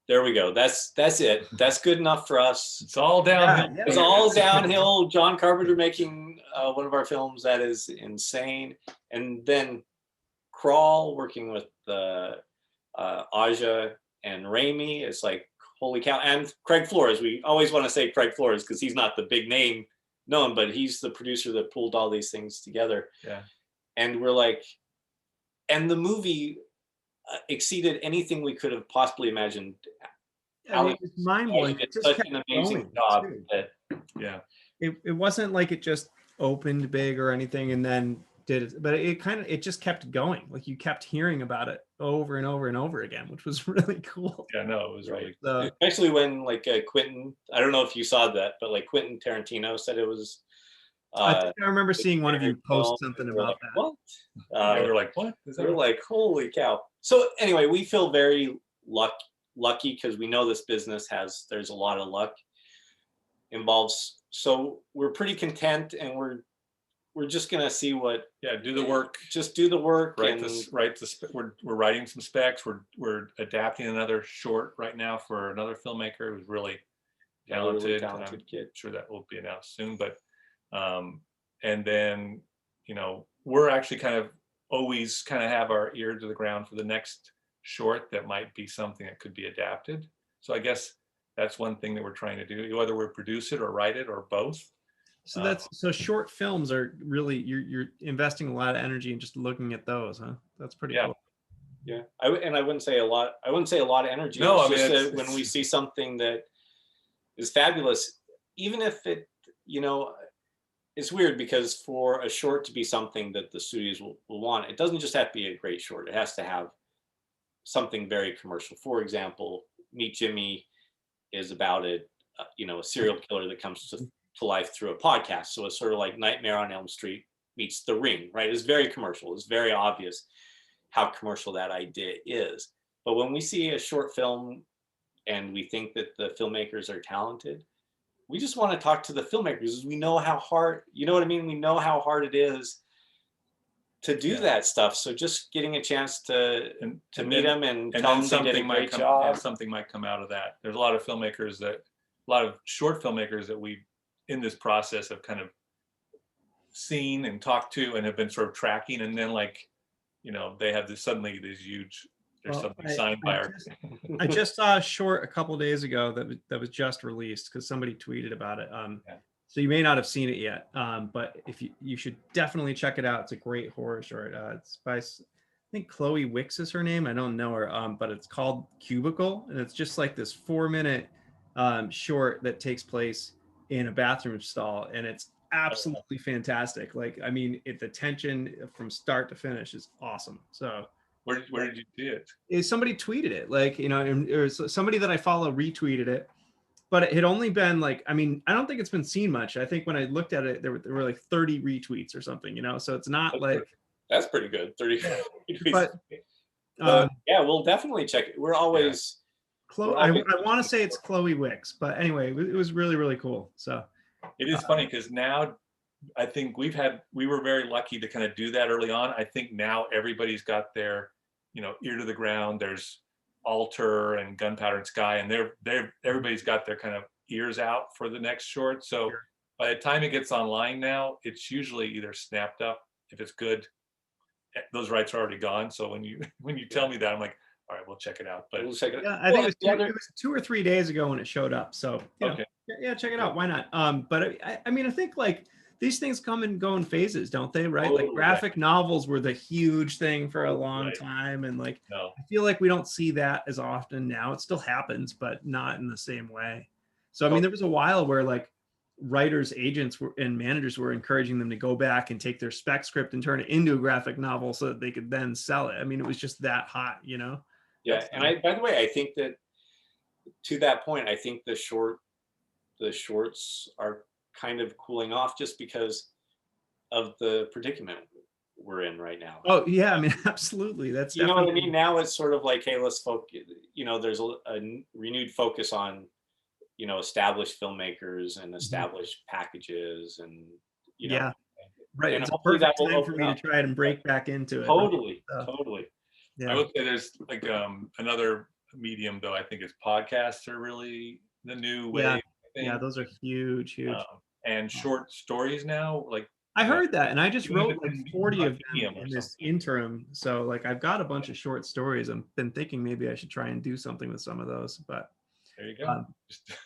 there we go. That's it. That's good enough for us.
It's all downhill.
Yeah,
It's all downhill. John Carpenter making one of our films that is insane, and then Crawl working with Aja and Raimi. It's like, holy cow. And Craig Flores. We always want to say Craig Flores because he's not the big name known, but he's the producer that pulled all these things together.
Yeah.
And we're like, and the movie exceeded anything we could have possibly imagined.
I mean, it's mind-blowing.
It's such an amazing job that,
yeah.
It wasn't like it just opened big or anything and then did it, but it just kept going. Like you kept hearing about it over and over and over again, which was really cool.
Yeah, no, it was really
cool. Especially when like Quentin, I don't know if you saw that, but like Quentin Tarantino said it was.
I think I remember seeing one of you post something about
like,
that.
What?
We were like, what?
We were like, holy cow. So anyway, we feel very lucky because we know this business there's a lot of luck involved. So we're pretty content, and we're just gonna see what.
Yeah, do the work.
Just do the work.
We're writing some specs. We're adapting another short right now for another filmmaker who's really talented.
Talented kid.
I'm sure that will be announced soon. But and then we're actually always have our ear to the ground for the next short that might be something that could be adapted. So I guess that's one thing that we're trying to do, whether we produce it or write it or both.
So so short films are really, you're investing a lot of energy in just looking at those, huh? That's pretty cool.
Yeah, I wouldn't say a lot of energy.
No,
it's just when we see something that is fabulous, even if it, it's weird because for a short to be something that the studios will want, it doesn't just have to be a great short. It has to have something very commercial. For example, Meet Jimmy is about a serial killer that comes to life through a podcast. So it's sort of like Nightmare on Elm Street meets The Ring, right? It's very commercial. It's very obvious how commercial that idea is. But when we see a short film and we think that the filmmakers are talented, we just want to talk to the filmmakers. We know how hard, you know what I mean? We know how hard it is to do that stuff. So just getting a chance to meet them and tell them they did a great job.
Something might come out of that. There's a lot of short filmmakers that we, in this process, have kind of seen and talked to and have been sort of tracking, and then they have suddenly these huge. There's something signed by our.
I just saw a short a couple days ago that was just released because somebody tweeted about it. So you may not have seen it yet, but if you should definitely check it out. It's a great horror short. It's by, I think Chloe Wicks is her name. I don't know her, but it's called Cubicle, and it's just like this 4-minute short that takes place in a bathroom stall, and it's absolutely fantastic. Like, I mean, the tension from start to finish is awesome. So.
Where did you see it?
Somebody tweeted it, or somebody that I follow retweeted it, but it had only been I don't think it's been seen much. I think when I looked at it, there were like 30 retweets or something, so it's not
that's pretty good. 30 retweets.
But
yeah, we'll definitely check it. We're always.
I want to say it's Chloe Wicks, but anyway, it was really, really cool. So
it is funny because now I think we were very lucky to kind of do that early on. I think now everybody's got their, ear to the ground. There's Alter and Gunpowder and Sky, and everybody's got their kind of ears out for the next short. So by the time it gets online now, it's usually either snapped up. If it's good, those rights are already gone. So when you tell me that, I'm like, all right, we'll check it out. But
we'll check it out.
Yeah, I think it was 2 or 3 days ago when it showed up. So
okay.
Yeah, check it out. Why not? But I mean, I think these things come and go in phases, don't they? Right? Like graphic novels were the huge thing for a long time. And I feel like we don't see that as often now. It still happens, but not in the same way. So, I mean, there was a while where writers, agents and managers were encouraging them to go back and take their spec script and turn it into a graphic novel so that they could then sell it. I mean, it was just that hot,
Yeah. And by the way, I think that to that point, I think the short the shorts are kind of cooling off just because of the predicament we're in right now.
Oh yeah, I mean, absolutely. That's
You know what I
definitely
mean? Now it's sort of like, hey, let's focus. You know, there's a renewed focus on, you know, established filmmakers and established packages, and you know,
yeah, right.
and
It's a
hopefully that
perfect
will
time for
open
me to
up.
try it and break back into it.
Totally,
So,
totally.
I
yeah.
would say there's like another medium though. I think is podcasts are really the new way.
Yeah.
I think.
Yeah, those are huge.
And short stories now, like
I heard that, and I just
even if
wrote
it's
like
in
40 of them
Medium or
in this
something.
interim. So like I've got a bunch of short stories. I've been thinking maybe I should try and do something with some of those, but
There you go.
um,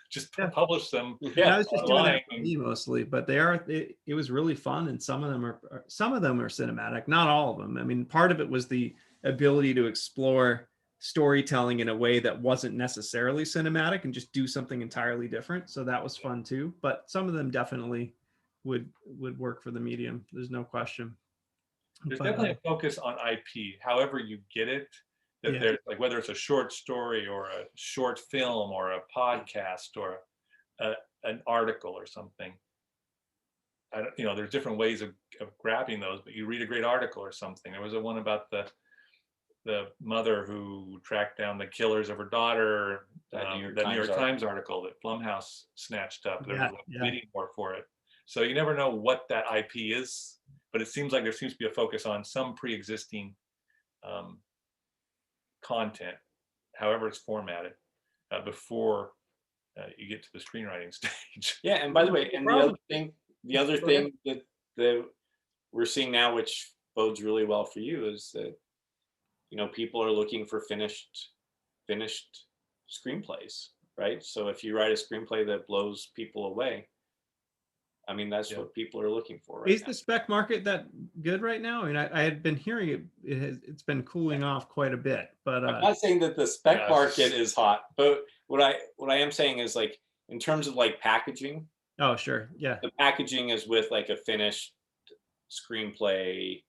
Just
yeah.
publish them.
And
Yeah,
I was just doing
online.
that for me mostly, but it was really fun, and some of them are cinematic, not all of them. I mean, part of it was the ability to explore storytelling in a way that wasn't necessarily cinematic and just do something entirely different. So that was fun too. But some of them definitely would work for the medium. There's no question.
There's
But
definitely a focus on IP, however you get it. That
yeah.
there's like whether it's a short story or a short film or a podcast or an article or something. I don't, you know, there's different ways of grabbing those, but you read a great article or something. There was a one about the mother who tracked down the killers of her daughter.
That
New York Times article that Blumhouse snatched up. There was a bidding war for it. So you never know what that IP is, but it seems like there seems to be a focus on some pre-existing content, however it's formatted, before you get to the screenwriting stage.
Yeah, and by the way, and the other thing that we're seeing now, which bodes really well for you, is that, you know, people are looking for finished screenplays, right? So if you write a screenplay that blows people away, I mean, that's what people are looking for right
is
now.
the spec market that good right now? I mean, I had been hearing it's been cooling off quite a bit, but
I'm not saying that the spec market is hot, but what I am saying is, like, in terms of like packaging,
oh sure, yeah,
the packaging is with like a finished screenplay,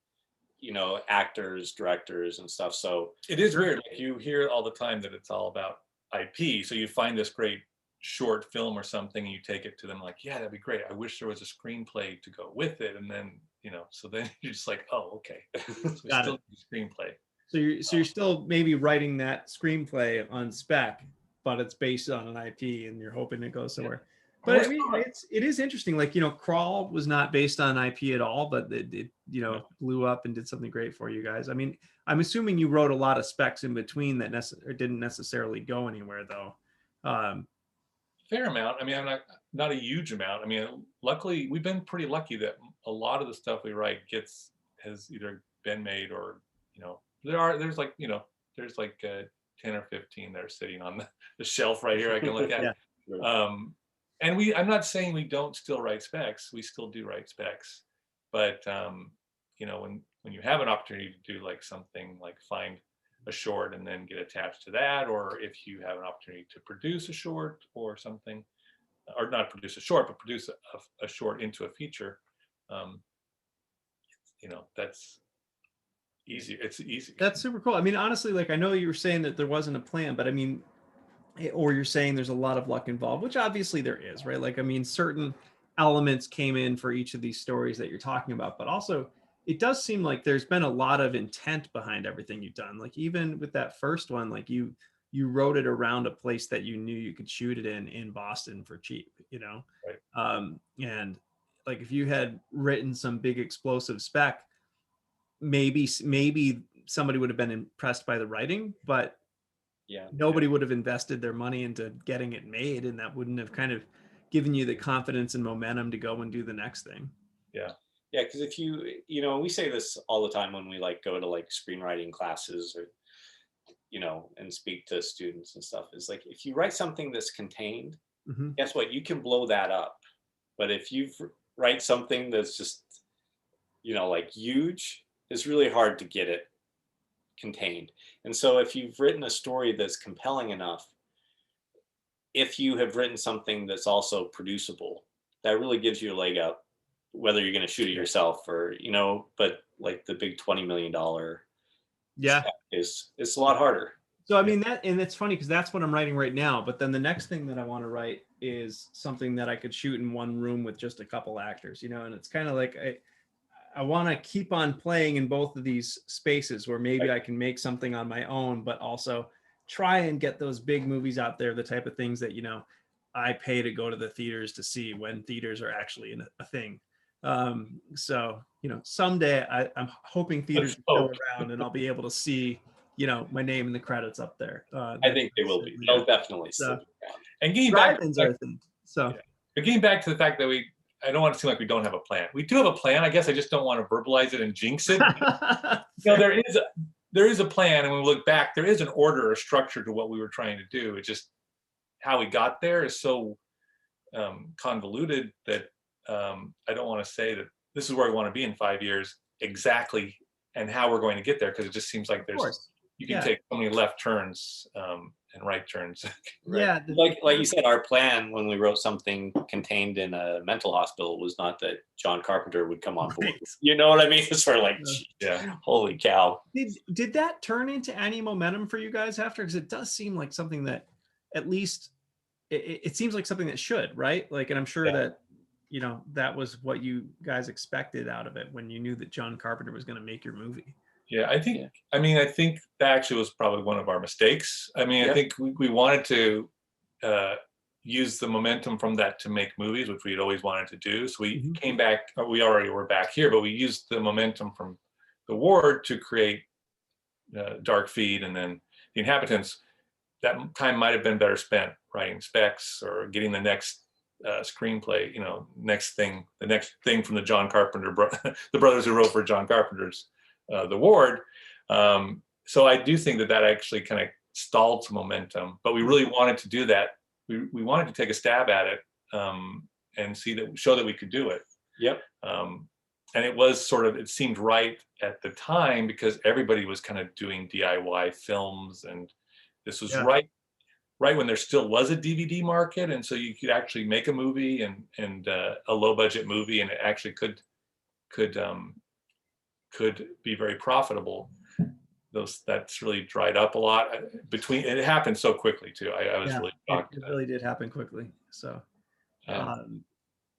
you know, actors, directors, and stuff. So
it is weird. Like you hear all the time that it's all about IP. So you find this great short film or something, and you take it to them like, yeah, that'd be great. I wish there was a screenplay to go with it. And then, you know, so then you're just like, oh, okay. So we
Got
still
it.
need a screenplay.
So you're still maybe writing that screenplay on spec, but it's based on an IP, and you're hoping it goes somewhere. But I mean, it is interesting. Like, you know, Crawl was not based on IP at all, but it you know, blew up and did something great for you guys. I mean, I'm assuming you wrote a lot of specs in between that didn't necessarily go anywhere though.
Fair amount. I mean, I'm not a huge amount. I mean, luckily we've been pretty lucky that a lot of the stuff we write has either been made or, you know, there's like, you know, there's like 10 or 15 that are sitting on the shelf right here I can look at.
Yeah.
And I'm not saying we don't still write specs. We still do write specs, but you know, when you have an opportunity to do like something like find a short and then get attached to that, or if you have an opportunity to produce a short or something, or not produce a short, but produce a short into a feature, you know, that's easy. It's easy.
That's super cool. I mean, honestly, like, I know you were saying that there wasn't a plan, but I mean, or you're saying there's a lot of luck involved, which obviously there is, right? Like, I mean, certain elements came in for each of these stories that you're talking about, but also it does seem like there's been a lot of intent behind everything you've done. Like, even with that first one, like you wrote it around a place that you knew you could shoot it in Boston for cheap, you know?
Right.
And like, if you had written some big explosive spec, maybe somebody would have been impressed by the writing, but nobody would have invested their money into getting it made, and that wouldn't have kind of given you the confidence and momentum to go and do the next thing.
Yeah, because if you know, we say this all the time when we like go to like screenwriting classes, or, you know, and speak to students and stuff, is like, if you write something that's contained, guess what, you can blow that up. But if you write something that's just, you know, like huge, it's really hard to get it contained. And so if you've written a story that's compelling enough, if you have written something that's also producible, that really gives you a leg up, whether you're going to shoot it yourself or, you know, but like the big $20 million it's a lot harder.
So I mean, and it's funny because that's what I'm writing right now, but then the next thing that I want to write is something that I could shoot in one room with just a couple actors, you know, and it's kind of like I want to keep on playing in both of these spaces where maybe I can make something on my own, but also try and get those big movies out there, the type of things that, you know, I pay to go to the theaters to see when theaters are actually a thing. So, you know, someday I'm hoping theaters are still around and I'll be able to see, you know, my name in the credits up there.
I think they will be. They'll definitely still be around.
And getting back,
drive-ins are a thing. So,
but getting back to the fact that I don't want to seem like we don't have a plan. We do have a plan. I guess I just don't want to verbalize it and jinx it. You know, there is a plan, and when we look back, there is an order or structure to what we were trying to do. It's just how we got there is so convoluted that I don't want to say that this is where we want to be in 5 years exactly, and how we're going to get there, because it just seems like you can take so many left turns and right turns.
Right. Yeah, like you said, our plan when we wrote something contained in a mental hospital was not that John Carpenter would come on board. Right. You know what I mean? It's sort of like, holy cow.
Did that turn into any momentum for you guys after? Because it does seem like something that, at least, it seems like something that should, right? Like, and I'm sure that, you know, that was what you guys expected out of it when you knew that John Carpenter was going to make your movie.
Yeah, I think, I mean, I think that actually was probably one of our mistakes. I mean, I think we wanted to use the momentum from that to make movies, which we'd always wanted to do. So we came back, we already were back here, but we used the momentum from The Ward to create Dark Feed, and then The Inhabitants. That time might have been better spent writing specs or getting the next screenplay, you know, the next thing from the John Carpenter, the brothers who wrote for John Carpenter's The Ward. So I do think that actually kind of stalled some momentum, but we really wanted to do that. We wanted to take a stab at it and show that we could do it.
Yep.
And it was sort of, it seemed right at the time because everybody was kind of doing DIY films, and this was right when there still was a DVD market, and so you could actually make a movie and a low budget movie, and it actually could be very profitable. That's really dried up a lot it happened so quickly too. I was really shocked.
It really did happen quickly. So,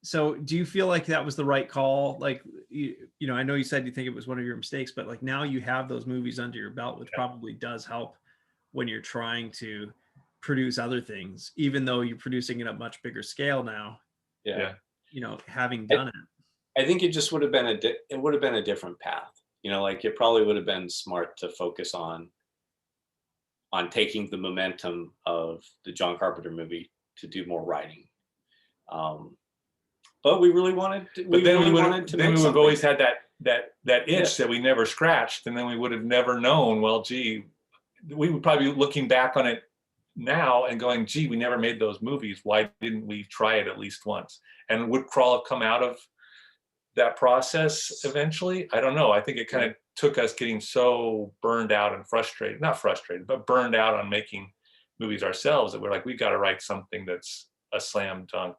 so do you feel like that was the right call? Like, you know, I know you said you think it was one of your mistakes, but like now you have those movies under your belt, which probably does help when you're trying to produce other things, even though you're producing it at a much bigger scale now.
Yeah.
You know, having done it.
I think it just would have been a different path. You know, like it probably would have been smart to focus on taking the momentum of the John Carpenter movie to do more writing. But we really wanted to.
But then we would have always had that itch that we never scratched, and then we would have never known. Well, gee, we would probably be looking back on it now and going, gee, we never made those movies. Why didn't we try it at least once? And would Crawl have come out of that process eventually? I don't know. I think it kind of took us getting so burned out and frustrated, not frustrated, but burned out on making movies ourselves, that we're like, we've got to write something that's a slam dunk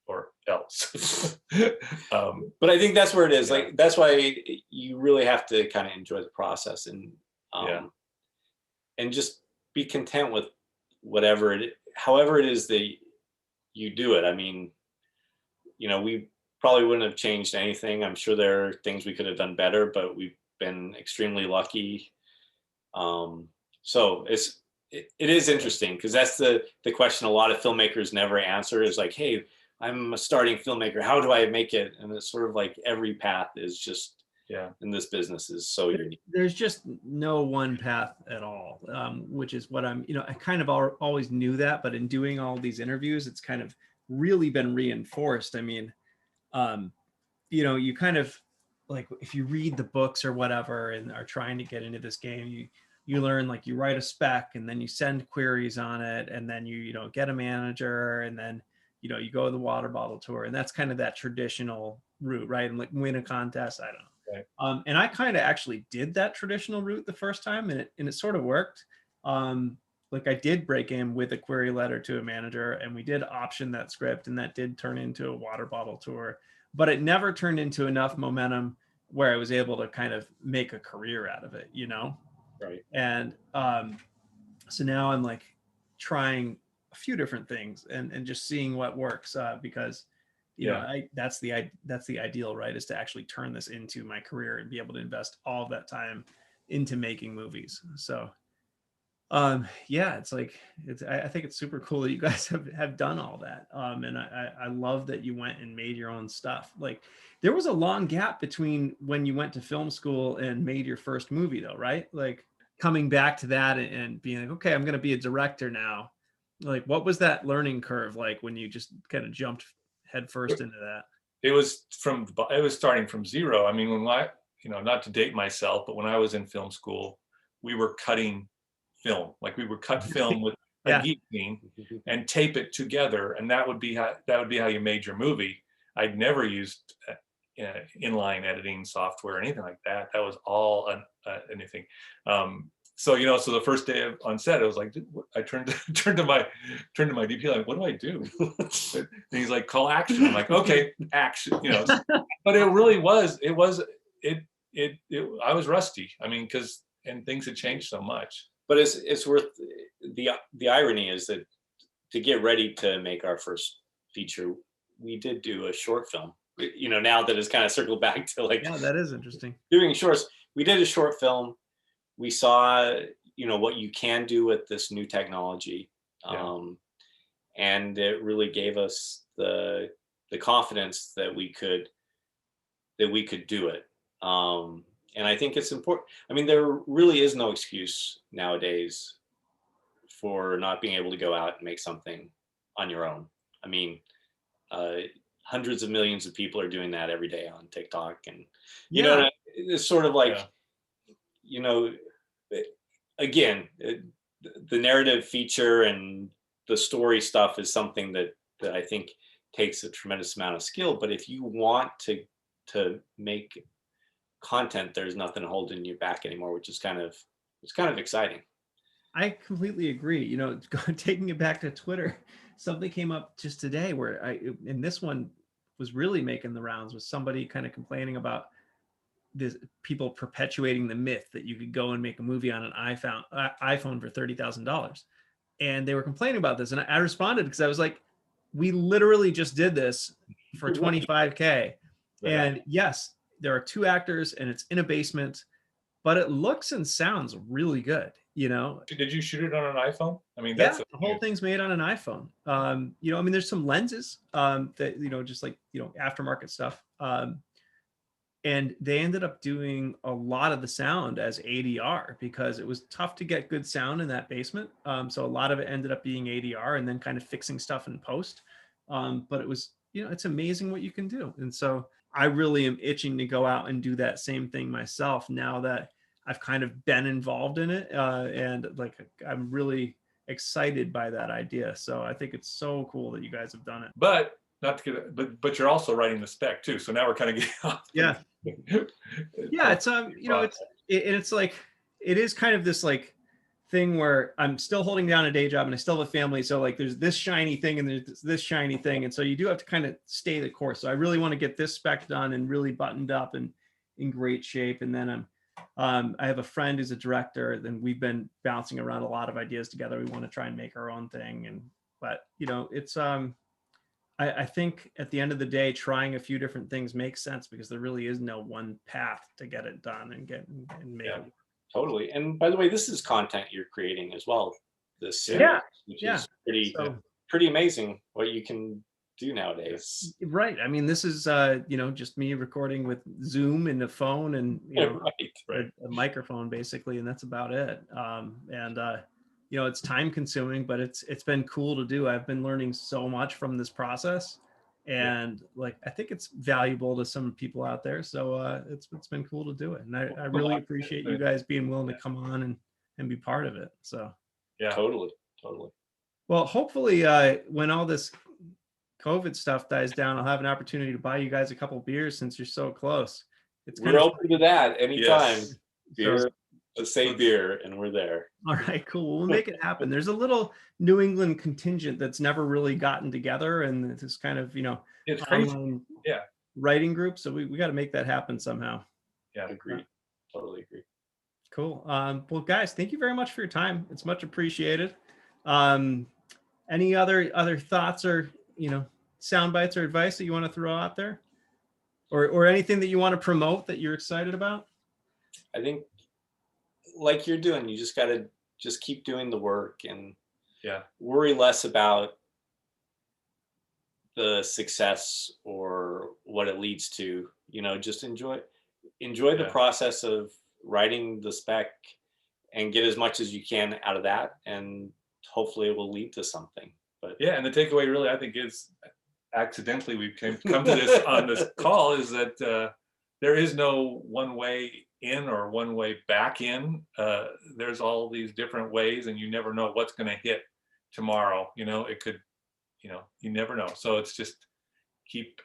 or else.
But I think that's where it is. Like, that's why you really have to kind of enjoy the process and just be content with however it is that you do it. I mean, you know, we probably wouldn't have changed anything. I'm sure there are things we could have done better, but we've been extremely lucky. So it is interesting, because that's the question a lot of filmmakers never answer, is like, hey, I'm a starting filmmaker, how do I make it? And it's sort of like every path is just, in this business is so unique.
There's just no one path at all, which is what I'm, you know, I kind of always knew that, but in doing all these interviews, it's kind of really been reinforced. I mean, you know, you kind of, like, if you read the books or whatever and are trying to get into this game, you learn, like, you write a spec and then you send queries on it, and then you know, get a manager, and then, you know, you go to the water bottle tour, and that's kind of that traditional route, right? And like win a contest, I don't know. Right. And I kind of actually did that traditional route the first time, and it sort of worked. Like, I did break in with a query letter to a manager, and we did option that script, and that did turn into a water bottle tour, but it never turned into enough momentum where I was able to kind of make a career out of it, you know?
Right.
And so now I'm like trying a few different things and just seeing what works, because you know, that's the ideal, right? Is to actually turn this into my career and be able to invest all of that time into making movies. So yeah, it's like I think it's super cool that you guys have done all that. And I love that you went and made your own stuff. Like there was a long gap between when you went to film school and made your first movie though, right? Like coming back to that and being like, okay, I'm going to be a director now. Like what was that learning curve like when you just kind of jumped headfirst into that?
It was starting from zero. I mean, when not to date myself, but when I was in film school, we were cutting film. Like we would cut film with a guillotine and tape it together, and that would be how you made your movie. I'd never used inline editing software or anything like that. That was all anything. So so the first day on set, I was like, I turned to my DP, like, what do I do? And he's like, call action. I'm like, okay, action. But it really was. I was rusty. I mean, and things had changed so much.
But it's worth the irony is that to get ready to make our first feature, we did do a short film. Now that it's kind of circled back to like,
yeah, that is interesting.
Doing shorts, we did a short film. We saw, what you can do with this new technology, and it really gave us the confidence that we could do it. And I think it's important. I mean, there really is no excuse nowadays for not being able to go out and make something on your own. I mean, hundreds of millions of people are doing that every day on TikTok, and it's sort of like, again, the narrative feature and the story stuff is something that I think takes a tremendous amount of skill. But if you want to make content, there's nothing holding you back anymore, which is kind of exciting.
I completely agree. Taking it back to Twitter, something came up just today where and this one was really making the rounds, was somebody kind of complaining about this, people perpetuating the myth that you could go and make a movie on an iPhone for $30,000. And they were complaining about this. And I responded because I was like, we literally just did this for $25K. And yes, there are 2 actors and it's in a basement, but it looks and sounds really good.
Did you shoot it on an iPhone? I mean,
the whole thing's made on an iPhone. I mean, there's some lenses that, just like, aftermarket stuff. And they ended up doing a lot of the sound as ADR because it was tough to get good sound in that basement. So a lot of it ended up being ADR and then kind of fixing stuff in post. But it was, it's amazing what you can do. And so I really am itching to go out and do that same thing myself now that I've kind of been involved in it. And like, I'm really excited by that idea. So I think it's so cool that you guys have done it.
But but you're also writing the spec too. So now we're kind of getting off.
Yeah. Yeah. It's, it's like, it is kind of this like thing where I'm still holding down a day job and I still have a family. So like there's this shiny thing and there's this shiny thing. And so you do have to kind of stay the course. So I really want to get this spec done and really buttoned up and in great shape. And then I have a friend who's a director, and we've been bouncing around a lot of ideas together. We want to try and make our own thing. But it's, I think at the end of the day, trying a few different things makes sense because there really is no one path to get it done and make it work.
Totally. And by the way, this is content you're creating as well. This series, which is pretty amazing what you can do nowadays.
Right. I mean, this is just me recording with Zoom and a phone and a microphone basically, and that's about it. It's time consuming, but it's been cool to do. I've been learning so much from this process, and I think it's valuable to some people out there. So it's been cool to do it, and I really appreciate you guys being willing to come on and be part of it. So
totally.
Well, hopefully when all this COVID stuff dies down, I'll have an opportunity to buy you guys a couple beers since you're so close.
We're open to that anytime. Yes. Beer. Just say beer and we're there.
All right, cool. We'll make it happen. There's a little New England contingent that's never really gotten together, and it's kind of,
it's crazy.
Writing group. So we got to make that happen somehow.
Yeah, agree. Totally agree.
Cool. Well, guys, thank you very much for your time. It's much appreciated. Any other thoughts or, sound bites or advice that you want to throw out there, or anything that you want to promote that you're excited about?
I think, like you're doing, you just got to just keep doing the work and worry less about the success or what it leads to. Just enjoy the process of writing the spec and get as much as you can out of that, and hopefully it will lead to something. But
and the takeaway really, I think, is accidentally we've come to this on this call, is that there is no one way in or one way back in. There's all these different ways, and you never know what's going to hit tomorrow. It could, you never know. So it's just keep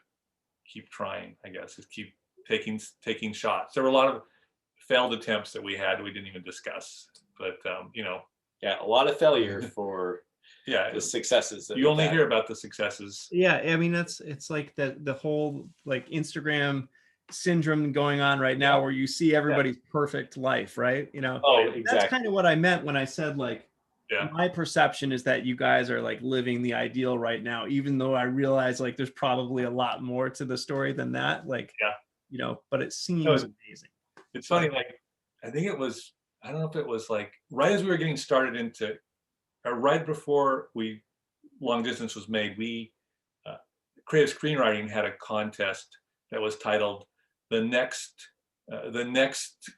trying, I guess. Just keep taking shots. There were a lot of failed attempts that we didn't even discuss, but
a lot of failure for the successes that
you only hear about the successes.
I mean, it's like the whole like Instagram syndrome going on right now, where you see everybody's perfect life, right?
Exactly.
That's kind of what I meant when I said, like, my perception is that you guys are like living the ideal right now, even though I realize like there's probably a lot more to the story than that. Like, but it seems amazing.
It's funny, like, I think it was, I don't know if it was like right as we were getting started into, or right before Long Distance was made, we, Creative Screenwriting had a contest that was titled the next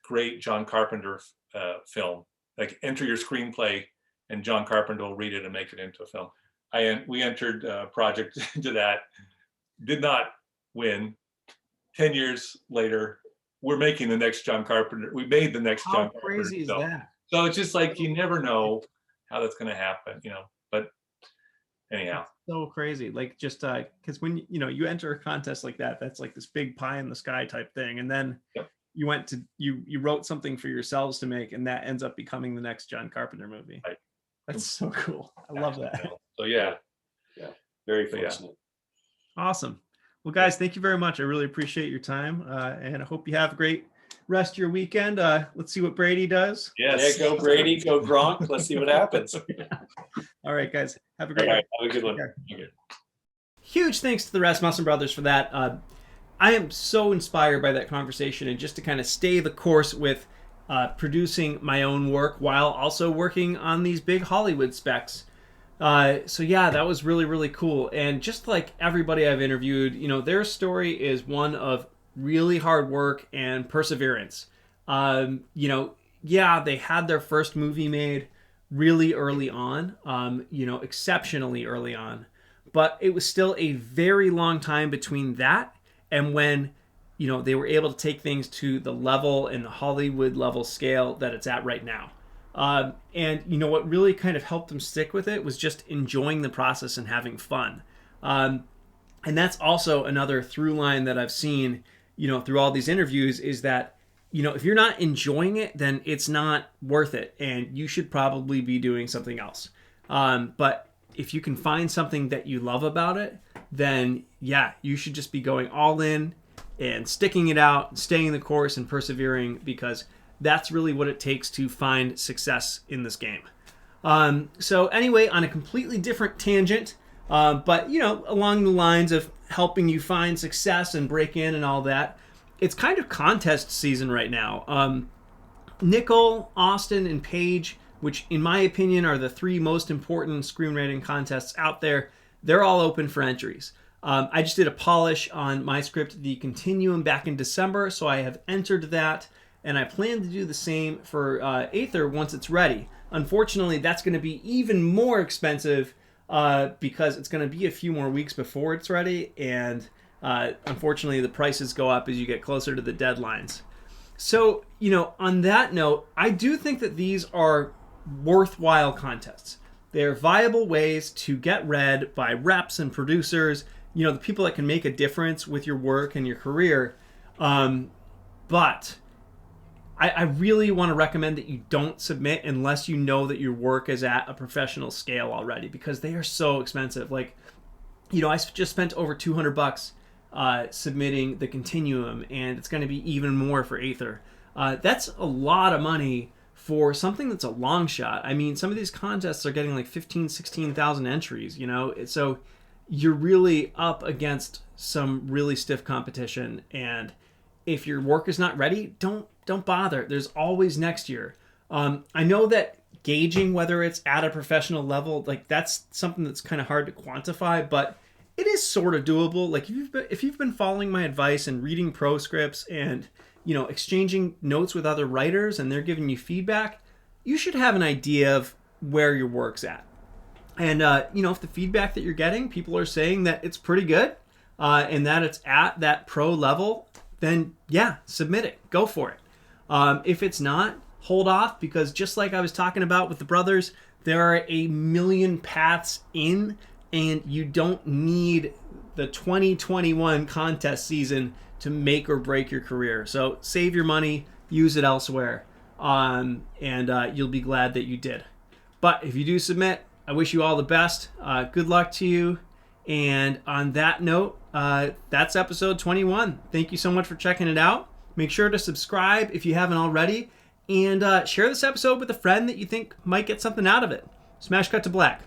great John Carpenter film. Like, enter your screenplay and John Carpenter will read it and make it into a film. We entered a project into that, did not win. 10 years later, we're making the next John Carpenter. We made the next John Carpenter. How
crazy is that?
So it's just like, you never know how that's going to happen, but anyhow.
So crazy. Like, just because when, you enter a contest like that, that's like this big pie in the sky type thing. And then you went to, you wrote something for yourselves to make, and that ends up becoming the next John Carpenter movie. Right. That's so cool. I love that.
So
very fortunate.
Awesome. Well, guys, thank you very much. I really appreciate your time, and I hope you have a great rest of your weekend. Let's see what Brady does.
Yes. Go Brady, go Gronk. Let's see what happens.
All right, guys. Have a great
one. Have a good one.
Huge thanks to the Rasmussen brothers for that. I am so inspired by that conversation, and just to kind of stay the course with producing my own work while also working on these big Hollywood specs. That was really, really cool. And just like everybody I've interviewed, their story is one of really hard work and perseverance. They had their first movie made really early on, exceptionally early on, but it was still a very long time between that and when, they were able to take things to the level and the Hollywood level scale that it's at right now. And what really kind of helped them stick with it was just enjoying the process and having fun. And that's also another through line that I've seen, through all these interviews, is that, if you're not enjoying it, then it's not worth it. And you should probably be doing something else. But if you can find something that you love about it, then you should just be going all in and sticking it out, staying the course and persevering, because that's really what it takes to find success in this game. So anyway, on a completely different tangent, but along the lines of helping you find success and break in and all that, it's kind of contest season right now. Nickel, Austin, and Paige, which in my opinion are the three most important screenwriting contests out there, they're all open for entries. I just did a polish on my script, The Continuum, back in December, so I have entered that. And I plan to do the same for ÆTHER once it's ready. Unfortunately, that's going to be even more expensive because it's going to be a few more weeks before it's ready. And unfortunately, the prices go up as you get closer to the deadlines. So, on that note, I do think that these are worthwhile contests. They're viable ways to get read by reps and producers, the people that can make a difference with your work and your career. But I really want to recommend that you don't submit unless you know that your work is at a professional scale already, because they are so expensive. Like, I just spent over $200 submitting The Continuum, and it's going to be even more for ÆTHER. That's a lot of money for something that's a long shot. I mean, some of these contests are getting like 15, 16,000 entries, you know? So you're really up against some really stiff competition. And if your work is not ready, don't bother. There's always next year. I know that gauging whether it's at a professional level, like that's something that's kind of hard to quantify, but it is sort of doable. Like if you've been following my advice and reading pro scripts and, you know, exchanging notes with other writers and they're giving you feedback, you should have an idea of where your work's at. And, you know, if the feedback that you're getting, people are saying that it's pretty good and that it's at that pro level, then yeah, submit it. Go for it. If it's not, hold off, because just like I was talking about with the brothers, there are a million paths in, and you don't need the 2021 contest season to make or break your career. So save your money, use it elsewhere, and you'll be glad that you did. But if you do submit, I wish you all the best. Good luck to you. And on that note, that's episode 21. Thank you so much for checking it out. Make sure to subscribe if you haven't already. And share this episode with a friend that you think might get something out of it. Smash cut to black.